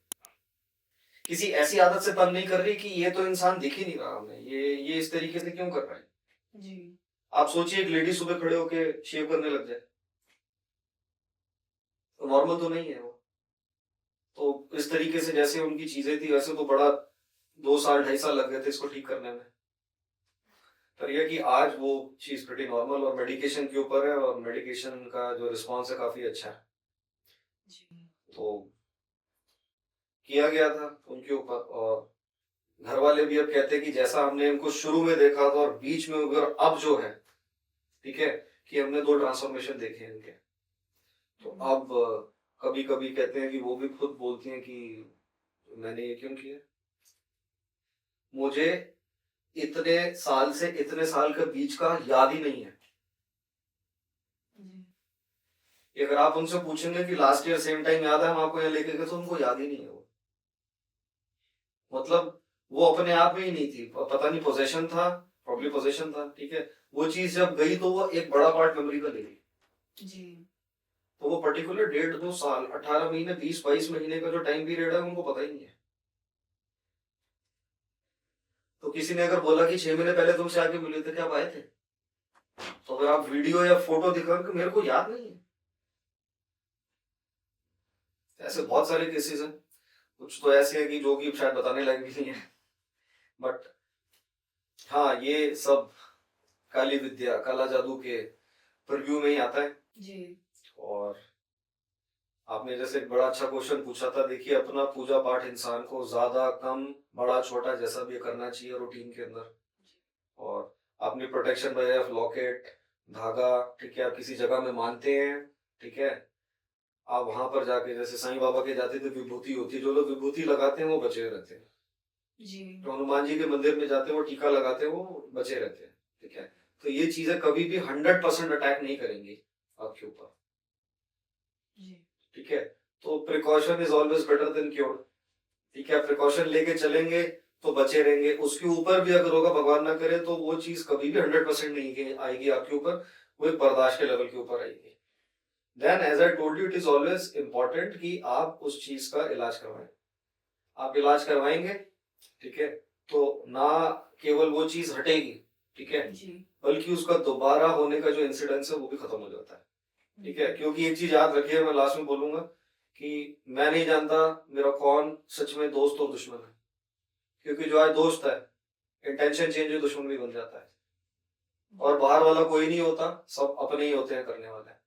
किसी ऐसी आदत से तंग नहीं कर रही कि ये तो इंसान दिख ही नहीं रहा हमें, ये इस तरीके से क्यों कर रहा है। जी आप सोचिए, एक लेडी सुबह खड़े होके शेव करने लग जाए, तो नॉर्मल तो नहीं है वो। तो इस तरीके से जैसे उनकी चीजें थी, वैसे तो बड़ा 2 साल 2.5 साल लग गए थे इसको ठीक करने में। पर यह कि आज वो चीज प्रिटी नॉर्मल और मेडिकेशन के ऊपर है, और मेडिकेशन का जो रिस्पॉन्स है काफी अच्छा है। जी तो किया गया था उनके ऊपर, और घर वाले भी अब कहते हैं कि जैसा हमने इनको शुरू में देखा था और बीच में अगर अब जो है, ठीक है, कि हमने 2 ट्रांसफॉर्मेशन देखे हैं इनके। तो अब कभी कभी कहते हैं कि वो भी खुद बोलती हैं कि मैंने ये क्यों किया, मुझे इतने साल से इतने साल के बीच का याद ही नहीं है। जी अगर आप उनसे पूछेंगे कि लास्ट ईयर सेम टाइम याद है हम आपको यहाँ लेके गए, तो उनको याद ही नहीं है वो। मतलब वो अपने आप में ही नहीं थी, पता नहीं पोजेशन था, प्रॉब्ली पोजेशन था, ठीक है। वो चीज जब गई तो वो एक बड़ा पार्ट मेमोरी का ले गई। जी तो वो पर्टिकुलर 1.5 2 साल 18 महीने 20 22 महीने का जो टाइम पीरियड है उनको पता ही नहीं है। तो किसी ने अगर बोला कि 6 महीने पहले तुमसे आके मिले थे, क्या आप आए थे, तो अगर आप वीडियो या फोटो दिखा कि मेरे को याद नहीं है। ऐसे बहुत सारे केसेस हैं, कुछ तो ऐसे हैं कि जो कि शायद बताने लायक भी नहीं है। बट हाँ, ये सब काली विद्या, काला जादू के परव्यू में ही आता है। जी और आपने जैसे एक बड़ा अच्छा क्वेश्चन पूछा था, देखिए अपना पूजा पाठ इंसान को ज्यादा कम बड़ा छोटा जैसा भी करना चाहिए रूटीन के अंदर। और अपनी प्रोटेक्शन बाय ऑफ लॉकेट, धागा, ठीक है, आप किसी जगह में मानते हैं, ठीक है, आप वहां पर जाके जैसे साईं बाबा के जाते थे, विभूति होती है, जो लोग विभूति लगाते हैं वो बचे रहते हैं। जी जो हनुमान जी के मंदिर में जाते हैं वो टीका लगाते हैं, वो बचे रहते हैं, ठीक है। तो ये चीजें कभी भी 100% अटैक नहीं करेंगी आपके ऊपर, जी ठीक है। तो precaution is always better than cure, ठीक है। प्रिकॉशन लेके चलेंगे तो बचे रहेंगे। उसके ऊपर भी अगर होगा, भगवान ना करे, तो वो चीज कभी भी 100% नहीं आएगी आपके ऊपर, वो एक बर्दाश्त के लेवल के ऊपर आएगी। Then as I told you, it is always important कि आप उस चीज का इलाज करवाएं। आप इलाज करवाएंगे, ठीक है, तो ना केवल वो चीज हटेगी, ठीक है, जी बल्कि उसका दोबारा होने का जो इंसिडेंस है वो भी खत्म हो जाता है, ठीक है। क्योंकि एक चीज याद रखिए, मैं लास्ट में बोलूंगा कि मैं नहीं जानता मेरा कौन सच में दोस्त और दुश्मन है, क्योंकि जो आज दोस्त है, इंटेंशन चेंज हो दुश्मन भी बन जाता है। और बाहर वाला कोई नहीं होता, सब अपने ही होते हैं करने वाले,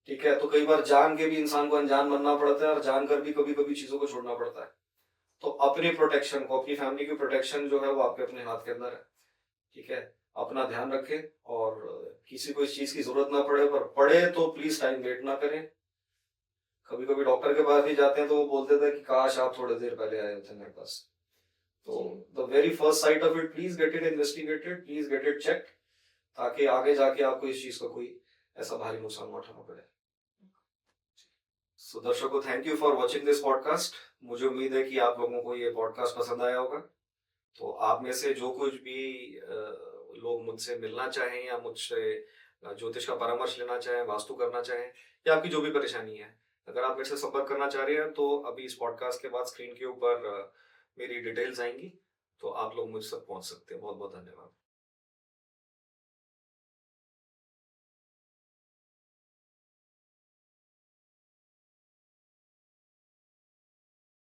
ठीक है। तो कई बार जान के भी इंसान को अनजान बनना पड़ता है, और जानकर भी कभी कभी चीजों को छोड़ना पड़ता है। तो अपनी प्रोटेक्शन को, अपनी फैमिली की प्रोटेक्शन जो है वो आपके अपने हाथ के अंदर है, ठीक है। अपना ध्यान रखें, और किसी को इस चीज की जरूरत ना पड़े, पर पड़े तो प्लीज टाइम वेट ना करें। कभी कभी डॉक्टर के पास भी जाते हैं तो वो बोलते थे कि काश आप थोड़ी देर पहले आए होते मेरे पास। तो the very first sight of it, please get it investigated, please get it check, ताकि आगे जाके आपको इस चीज का कोई ऐसा भारी नुकसान ना उठाना पड़े। सो दर्शकों, thank you for watching this podcast. मुझे उम्मीद है कि आप लोगों को ये पॉडकास्ट पसंद आया होगा। तो आप में से जो कुछ भी लोग मुझसे मिलना चाहें, या मुझसे ज्योतिष का परामर्श लेना चाहें, वास्तु करना चाहें, या आपकी जो भी परेशानी है, अगर आप मेरे से संपर्क करना चाह रहे हैं, तो अभी इस पॉडकास्ट के बाद स्क्रीन के ऊपर मेरी डिटेल्स आएंगी, तो आप लोग मुझ तक पहुंच सकते हैं। बहुत बहुत धन्यवाद।